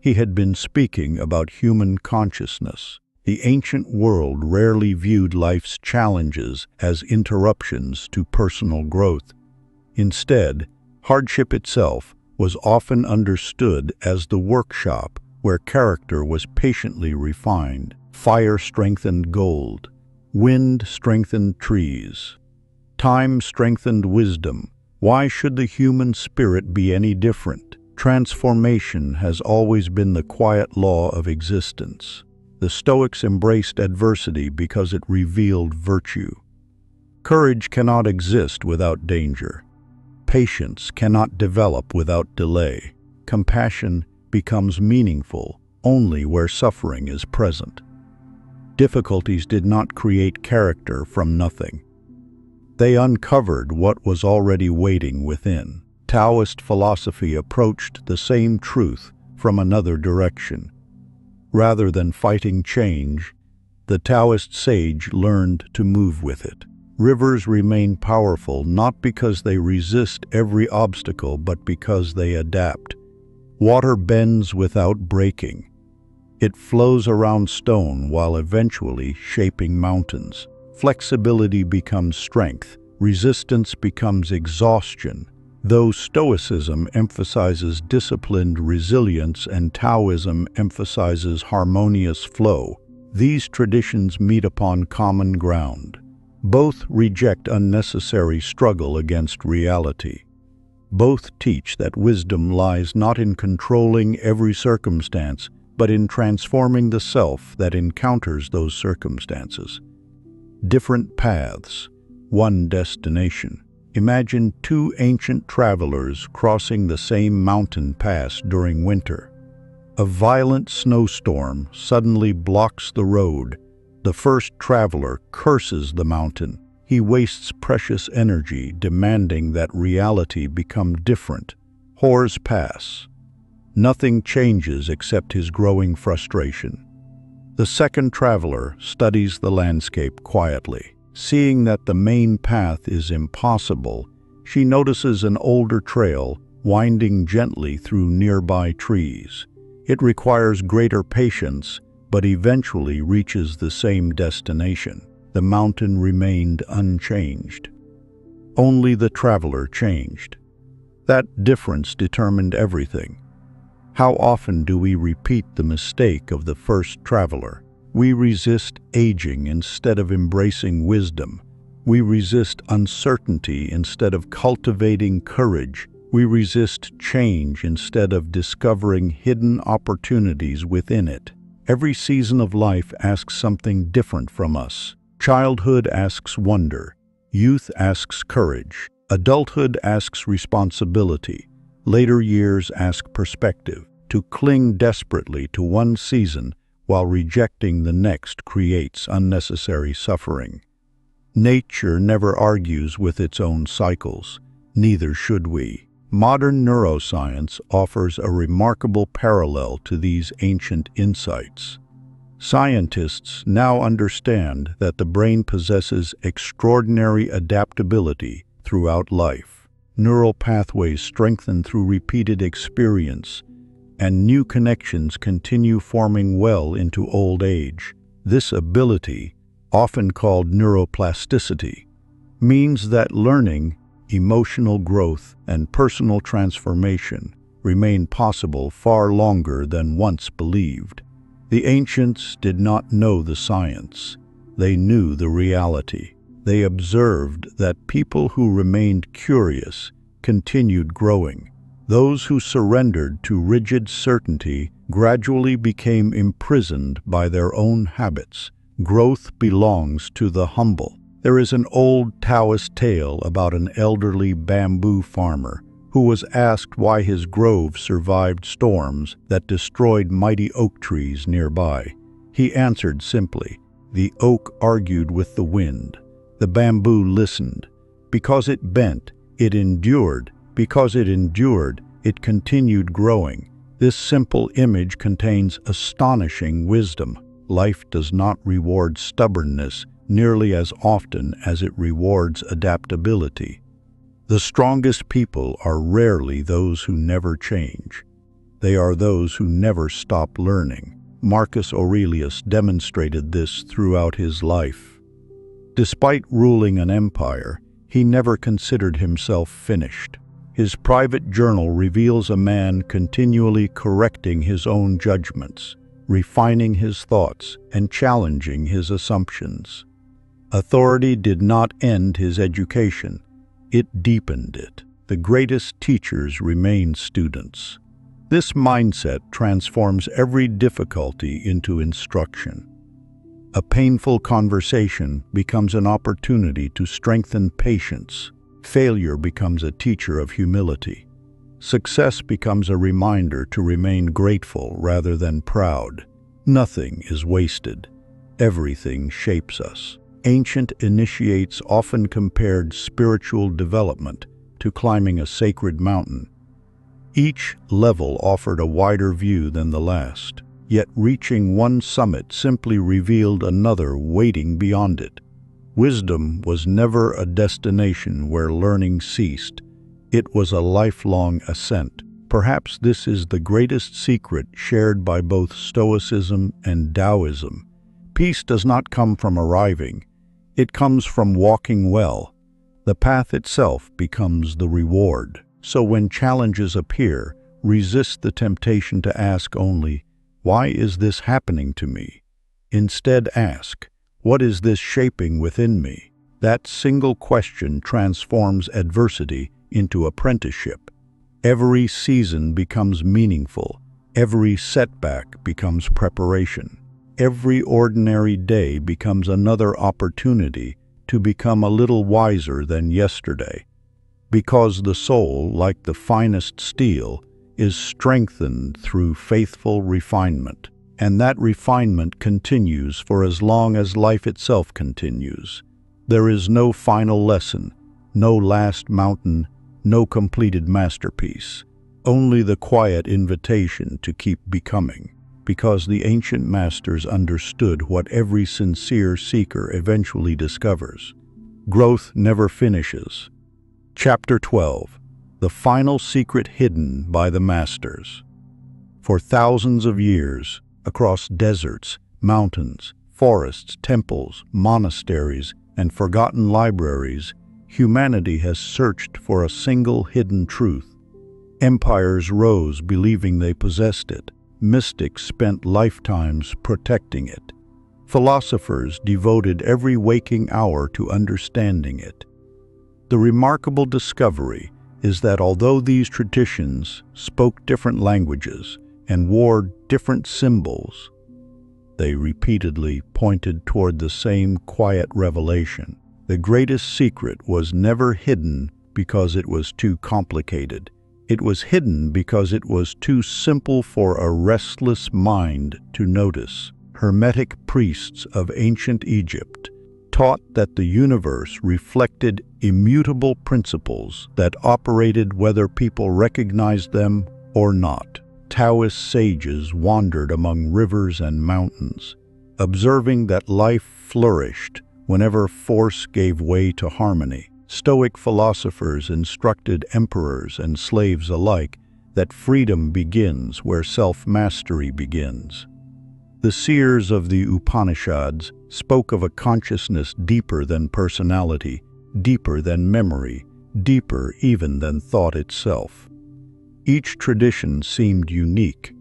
He had been speaking about human consciousness. The ancient world rarely viewed life's challenges as interruptions to personal growth. Instead, hardship itself was often understood as the workshop where character was patiently refined. Fire strengthened gold. Wind strengthened trees. Time strengthened wisdom. Why should the human spirit be any different? Transformation has always been the quiet law of existence. The Stoics embraced adversity because it revealed virtue. Courage cannot exist without danger. Patience cannot develop without delay. Compassion becomes meaningful only where suffering is present. Difficulties did not create character from nothing. They uncovered what was already waiting within. Taoist philosophy approached the same truth from another direction. Rather than fighting change, the Taoist sage learned to move with it. Rivers remain powerful not because they resist every obstacle, but because they adapt. Water bends without breaking. It flows around stone while eventually shaping mountains. Flexibility becomes strength. Resistance becomes exhaustion. Though Stoicism emphasizes disciplined resilience and Taoism emphasizes harmonious flow, these traditions meet upon common ground. Both reject unnecessary struggle against reality. Both teach that wisdom lies not in controlling every circumstance, but in transforming the self that encounters those circumstances. Different paths, one destination. Imagine two ancient travelers crossing the same mountain pass during winter. A violent snowstorm suddenly blocks the road. The first traveler curses the mountain. He wastes precious energy, demanding that reality become different. Hours pass. Nothing changes except his growing frustration. The second traveler studies the landscape quietly. Seeing that the main path is impossible, she notices an older trail winding gently through nearby trees. It requires greater patience, but eventually reaches the same destination. The mountain remained unchanged. Only the traveler changed. That difference determined everything. How often do we repeat the mistake of the first traveler? We resist aging instead of embracing wisdom. We resist uncertainty instead of cultivating courage. We resist change instead of discovering hidden opportunities within it. Every season of life asks something different from us. Childhood asks wonder. Youth asks courage. Adulthood asks responsibility. Later years ask perspective. To cling desperately to one season while rejecting the next creates unnecessary suffering. Nature never argues with its own cycles. Neither should we. Modern neuroscience offers a remarkable parallel to these ancient insights. Scientists now understand that the brain possesses extraordinary adaptability throughout life. Neural pathways strengthen through repeated experience, and new connections continue forming well into old age. This ability, often called neuroplasticity, means that learning, emotional growth, and personal transformation remain possible far longer than once believed. The ancients did not know the science. They knew the reality. They observed that people who remained curious continued growing. Those who surrendered to rigid certainty gradually became imprisoned by their own habits. Growth belongs to the humble. There is an old Taoist tale about an elderly bamboo farmer who was asked why his grove survived storms that destroyed mighty oak trees nearby. He answered simply, "The oak argued with the wind. The bamboo listened. Because it bent, it endured. Because it endured, it continued growing." This simple image contains astonishing wisdom. Life does not reward stubbornness nearly as often as it rewards adaptability. The strongest people are rarely those who never change. They are those who never stop learning. Marcus Aurelius demonstrated this throughout his life. Despite ruling an empire, he never considered himself finished. His private journal reveals a man continually correcting his own judgments, refining his thoughts, and challenging his assumptions. Authority did not end his education, it deepened it. The greatest teachers remain students. This mindset transforms every difficulty into instruction. A painful conversation becomes an opportunity to strengthen patience. Failure becomes a teacher of humility. Success becomes a reminder to remain grateful rather than proud. Nothing is wasted. Everything shapes us. Ancient initiates often compared spiritual development to climbing a sacred mountain. Each level offered a wider view than the last, yet reaching one summit simply revealed another waiting beyond it. Wisdom was never a destination where learning ceased. It was a lifelong ascent. Perhaps this is the greatest secret shared by both Stoicism and Taoism. Peace does not come from arriving. It comes from walking well. The path itself becomes the reward. So when challenges appear, resist the temptation to ask only, "Why is this happening to me?" Instead ask, "What is this shaping within me?" That single question transforms adversity into apprenticeship. Every season becomes meaningful. Every setback becomes preparation. Every ordinary day becomes another opportunity to become a little wiser than yesterday. Because the soul, like the finest steel, is strengthened through faithful refinement. And that refinement continues for as long as life itself continues. There is no final lesson, no last mountain, no completed masterpiece. Only the quiet invitation to keep becoming. Because the ancient masters understood what every sincere seeker eventually discovers. Growth never finishes. Chapter 12. The final secret hidden by the masters. For thousands of years, across deserts, mountains, forests, temples, monasteries, and forgotten libraries, humanity has searched for a single hidden truth. Empires rose believing they possessed it. Mystics spent lifetimes protecting it. Philosophers devoted every waking hour to understanding it. The remarkable discovery is that although these traditions spoke different languages and wore different symbols, they repeatedly pointed toward the same quiet revelation. The greatest secret was never hidden because it was too complicated. It was hidden because it was too simple for a restless mind to notice. Hermetic priests of ancient Egypt taught that the universe reflected immutable principles that operated whether people recognized them or not. Taoist sages wandered among rivers and mountains, observing that life flourished whenever force gave way to harmony. Stoic philosophers instructed emperors and slaves alike that freedom begins where self-mastery begins. The seers of the Upanishads spoke of a consciousness deeper than personality, deeper than memory, deeper even than thought itself. Each tradition seemed unique,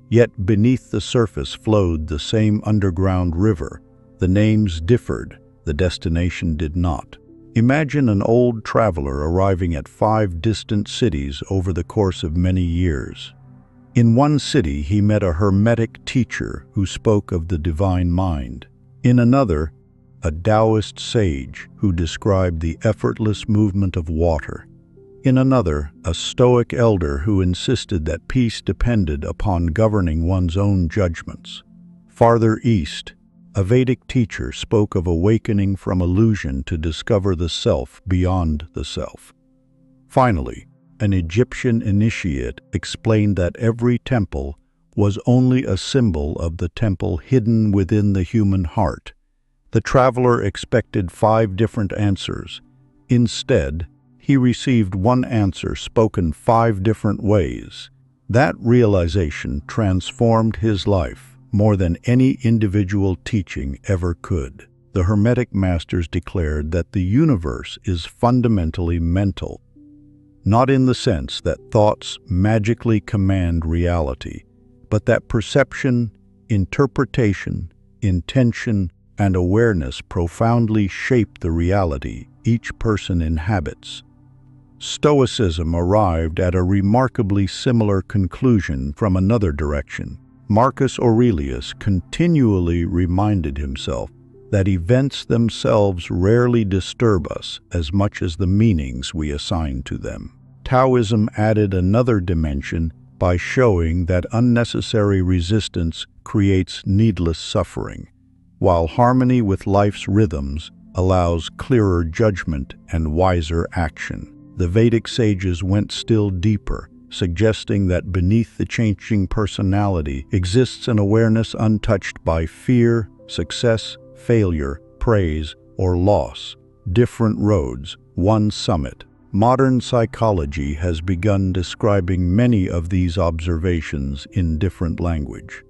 yet beneath the surface flowed the same underground river. The names differed, the destination did not. Imagine an old traveler arriving at 5 distant cities over the course of many years. In one city, he met a Hermetic teacher who spoke of the divine mind. In another, a Taoist sage who described the effortless movement of water. In another, a Stoic elder who insisted that peace depended upon governing one's own judgments. Farther east, a Vedic teacher spoke of awakening from illusion to discover the self beyond the self. Finally, an Egyptian initiate explained that every temple was only a symbol of the temple hidden within the human heart. The traveler expected 5 different answers. Instead, he received one answer spoken 5 different ways. That realization transformed his life more than any individual teaching ever could. The Hermetic masters declared that the universe is fundamentally mental, not in the sense that thoughts magically command reality, but that perception, interpretation, intention, and awareness profoundly shape the reality each person inhabits. Stoicism arrived at a remarkably similar conclusion from another direction. Marcus Aurelius continually reminded himself that events themselves rarely disturb us as much as the meanings we assign to them. Taoism added another dimension by showing that unnecessary resistance creates needless suffering, while harmony with life's rhythms allows clearer judgment and wiser action. The Vedic sages went still deeper, suggesting that beneath the changing personality exists an awareness untouched by fear, success, failure, praise, or loss. Different roads, one summit. Modern psychology has begun describing many of these observations in different language.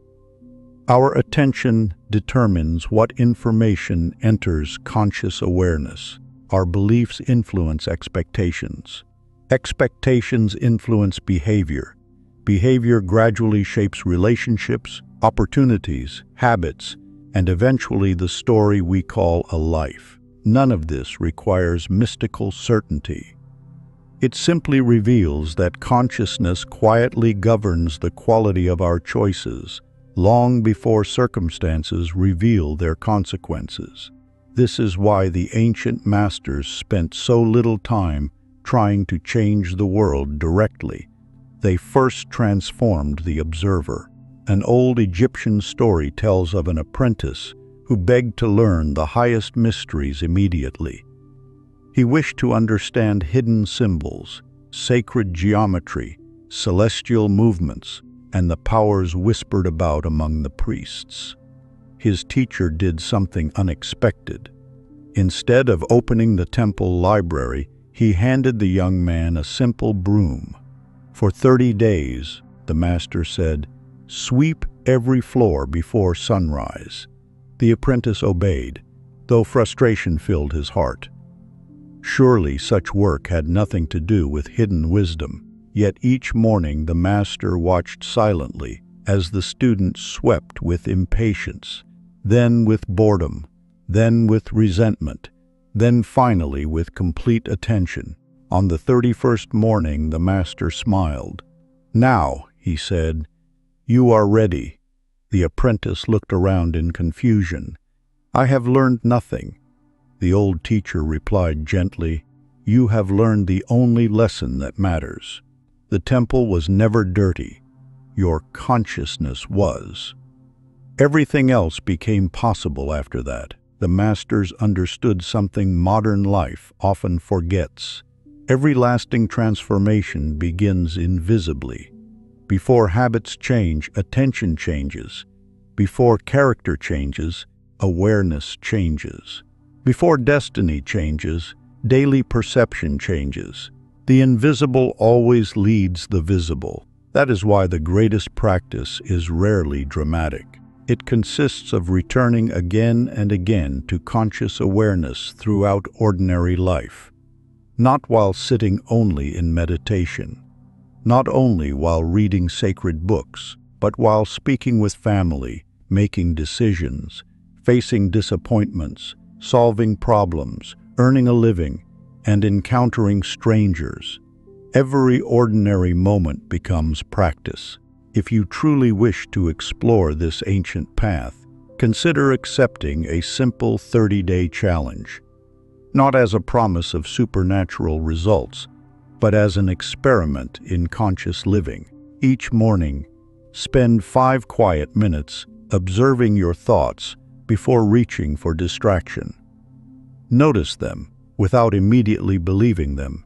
Our attention determines what information enters conscious awareness. Our beliefs influence expectations. Expectations influence behavior. Behavior gradually shapes relationships, opportunities, habits, and eventually the story we call a life. None of this requires mystical certainty. It simply reveals that consciousness quietly governs the quality of our choices, long before circumstances reveal their consequences. This is why the ancient masters spent so little time trying to change the world directly. They first transformed the observer. An old Egyptian story tells of an apprentice who begged to learn the highest mysteries immediately. He wished to understand hidden symbols, sacred geometry, celestial movements, and the powers whispered about among the priests. His teacher did something unexpected. Instead of opening the temple library, he handed the young man a simple broom. For 30 days, the master said, "Sweep every floor before sunrise." The apprentice obeyed, though frustration filled his heart. Surely such work had nothing to do with hidden wisdom. Yet each morning the master watched silently as the student swept with impatience, then with boredom, then with resentment, then finally with complete attention. On the 31st morning the master smiled. "Now," he said, "you are ready." The apprentice looked around in confusion. "I have learned nothing." The old teacher replied gently, "You have learned the only lesson that matters. The temple was never dirty. Your consciousness was." Everything else became possible after that. The masters understood something modern life often forgets. Every lasting transformation begins invisibly. Before habits change, attention changes. Before character changes, awareness changes. Before destiny changes, daily perception changes. The invisible always leads the visible. That is why the greatest practice is rarely dramatic. It consists of returning again and again to conscious awareness throughout ordinary life. Not while sitting only in meditation. Not only while reading sacred books, but while speaking with family, making decisions, facing disappointments, solving problems, earning a living, and encountering strangers. Every ordinary moment becomes practice. If you truly wish to explore this ancient path, consider accepting a simple 30-day challenge. Not as a promise of supernatural results, but as an experiment in conscious living. Each morning, spend 5 quiet minutes observing your thoughts before reaching for distraction. Notice them without immediately believing them.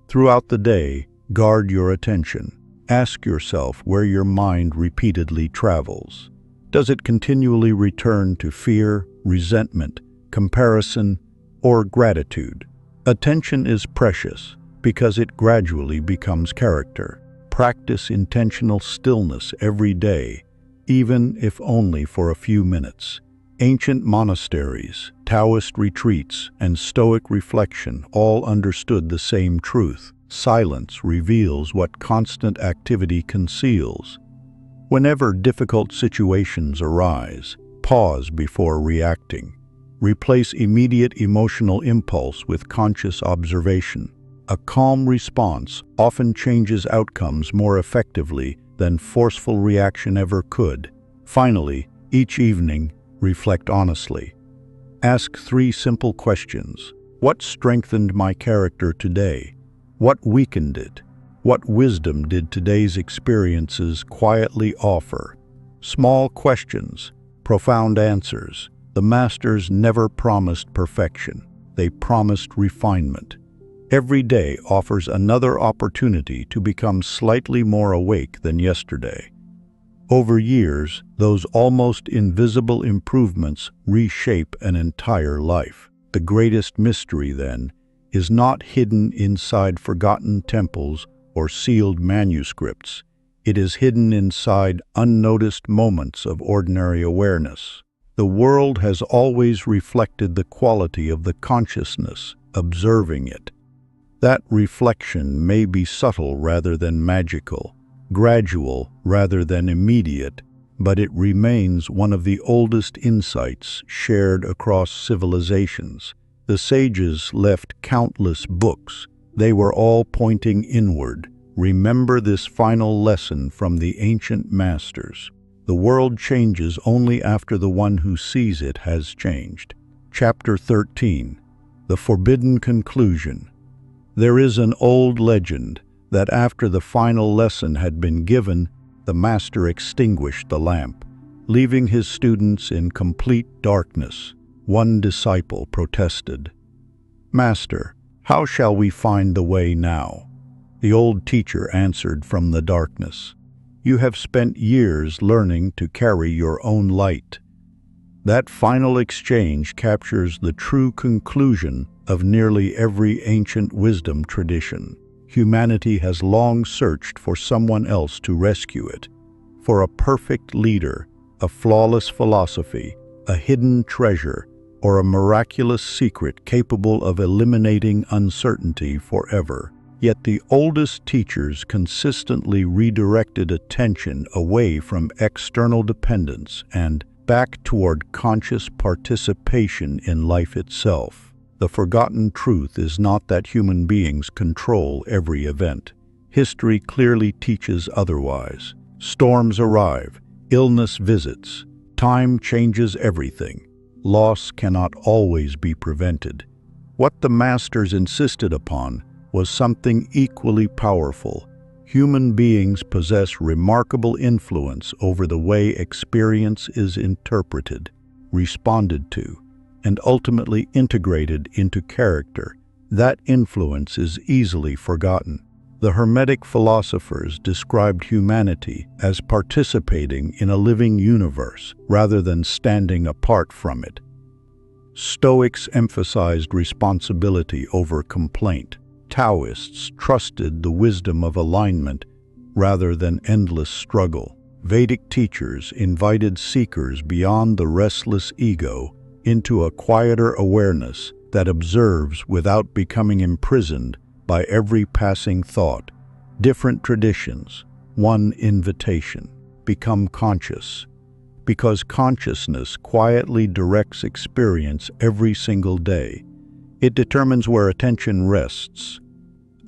Throughout the day, guard your attention. Ask yourself where your mind repeatedly travels. Does it continually return to fear, resentment, comparison, or gratitude? Attention is precious because it gradually becomes character. Practice intentional stillness every day, even if only for a few minutes. Ancient monasteries, Taoist retreats, and Stoic reflection all understood the same truth. Silence reveals what constant activity conceals. Whenever difficult situations arise, pause before reacting. Replace immediate emotional impulse with conscious observation. A calm response often changes outcomes more effectively than forceful reaction ever could. Finally, each evening, reflect honestly. Ask 3 simple questions. What strengthened my character today? What weakened it? What wisdom did today's experiences quietly offer? Small questions, profound answers. The masters never promised perfection. They promised refinement. Every day offers another opportunity to become slightly more awake than yesterday. Over years, those almost invisible improvements reshape an entire life. The greatest mystery, then, is not hidden inside forgotten temples or sealed manuscripts. It is hidden inside unnoticed moments of ordinary awareness. The world has always reflected the quality of the consciousness observing it. That reflection may be subtle rather than magical, gradual rather than immediate, but it remains one of the oldest insights shared across civilizations. The sages left countless books. They were all pointing inward. Remember this final lesson from the ancient masters. The world changes only after the one who sees it has changed. Chapter 13. The Forbidden Conclusion. There is an old legend that after the final lesson had been given, the master extinguished the lamp, leaving his students in complete darkness. One disciple protested, "Master, how shall we find the way now?" The old teacher answered from the darkness, "You have spent years learning to carry your own light." That final exchange captures the true conclusion of nearly every ancient wisdom tradition. Humanity has long searched for someone else to rescue it, for a perfect leader, a flawless philosophy, a hidden treasure, or a miraculous secret capable of eliminating uncertainty forever. Yet the oldest teachers consistently redirected attention away from external dependence and back toward conscious participation in life itself. The forgotten truth is not that human beings control every event. History clearly teaches otherwise. Storms arrive, illness visits, time changes everything. Loss cannot always be prevented. What the masters insisted upon was something equally powerful. Human beings possess remarkable influence over the way experience is interpreted, responded to, and ultimately integrated into character. That influence is easily forgotten. The Hermetic philosophers described humanity as participating in a living universe rather than standing apart from it. Stoics emphasized responsibility over complaint. Taoists trusted the wisdom of alignment rather than endless struggle. Vedic teachers invited seekers beyond the restless ego into a quieter awareness that observes without becoming imprisoned by every passing thought. Different traditions, one invitation: become conscious. Because consciousness quietly directs experience every single day. It determines where attention rests.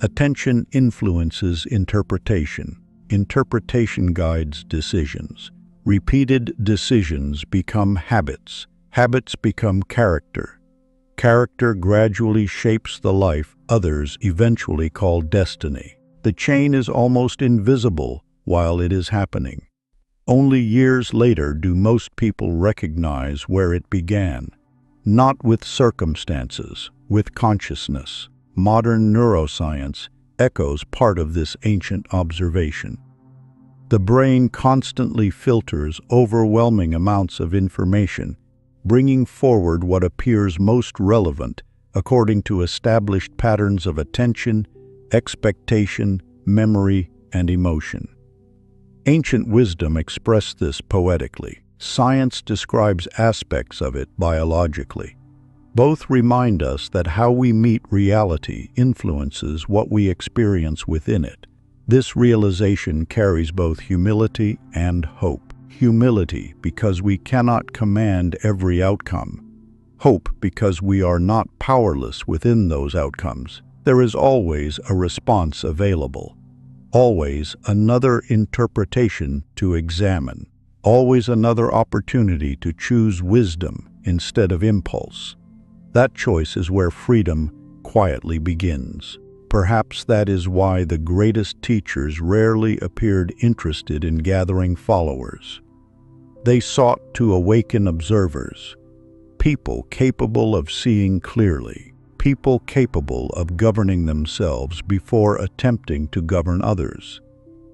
Attention influences interpretation. Interpretation guides decisions. Repeated decisions become habits. Habits become character. Character gradually shapes the life others eventually call destiny. The chain is almost invisible while it is happening. Only years later do most people recognize where it began. Not with circumstances, with consciousness. Modern neuroscience echoes part of this ancient observation. The brain constantly filters overwhelming amounts of information, bringing forward what appears most relevant according to established patterns of attention, expectation, memory, and emotion. Ancient wisdom expressed this poetically. Science describes aspects of it biologically. Both remind us that how we meet reality influences what we experience within it. This realization carries both humility and hope. Humility because we cannot command every outcome. Hope because we are not powerless within those outcomes. There is always a response available, always another interpretation to examine, always another opportunity to choose wisdom instead of impulse. That choice is where freedom quietly begins. Perhaps that is why the greatest teachers rarely appeared interested in gathering followers. They sought to awaken observers, people capable of seeing clearly, people capable of governing themselves before attempting to govern others,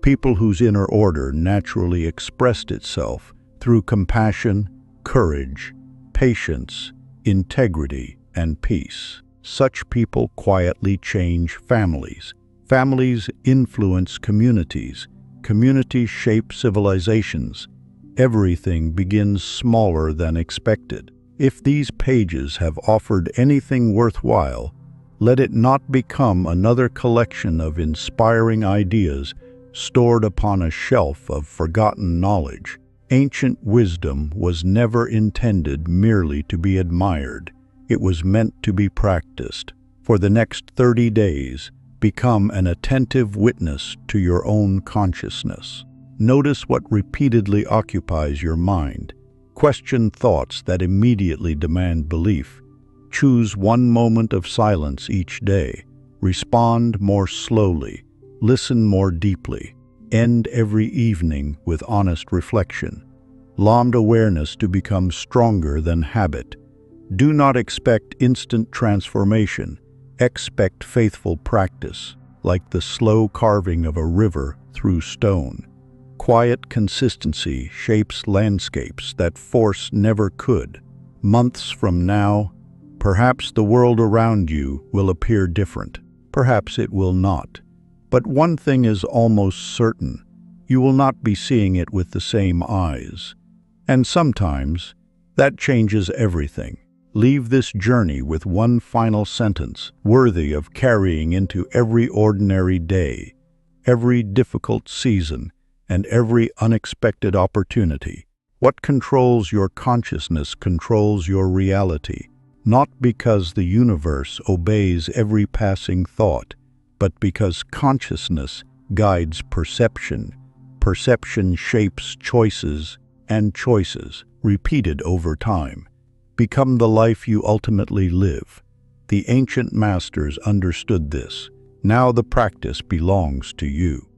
people whose inner order naturally expressed itself through compassion, courage, patience, integrity, and peace. Such people quietly change families. Families influence communities. Communities shape civilizations. Everything begins smaller than expected. If these pages have offered anything worthwhile, let it not become another collection of inspiring ideas stored upon a shelf of forgotten knowledge. Ancient wisdom was never intended merely to be admired. It was meant to be practiced. For the next 30 days, become an attentive witness to your own consciousness. Notice what repeatedly occupies your mind. Question thoughts that immediately demand belief. Choose one moment of silence each day. Respond more slowly. Listen more deeply. End every evening with honest reflection. Allow awareness to become stronger than habit. Do not expect instant transformation. Expect faithful practice, like the slow carving of a river through stone. Quiet consistency shapes landscapes that force never could. Months from now, perhaps the world around you will appear different. Perhaps it will not. But one thing is almost certain. You will not be seeing it with the same eyes. And sometimes, that changes everything. Leave this journey with one final sentence, worthy of carrying into every ordinary day, every difficult season, and every unexpected opportunity. What controls your consciousness controls your reality, not because the universe obeys every passing thought, but because consciousness guides perception. Perception shapes choices, and choices, repeated over time, become the life you ultimately live. The ancient masters understood this. Now the practice belongs to you.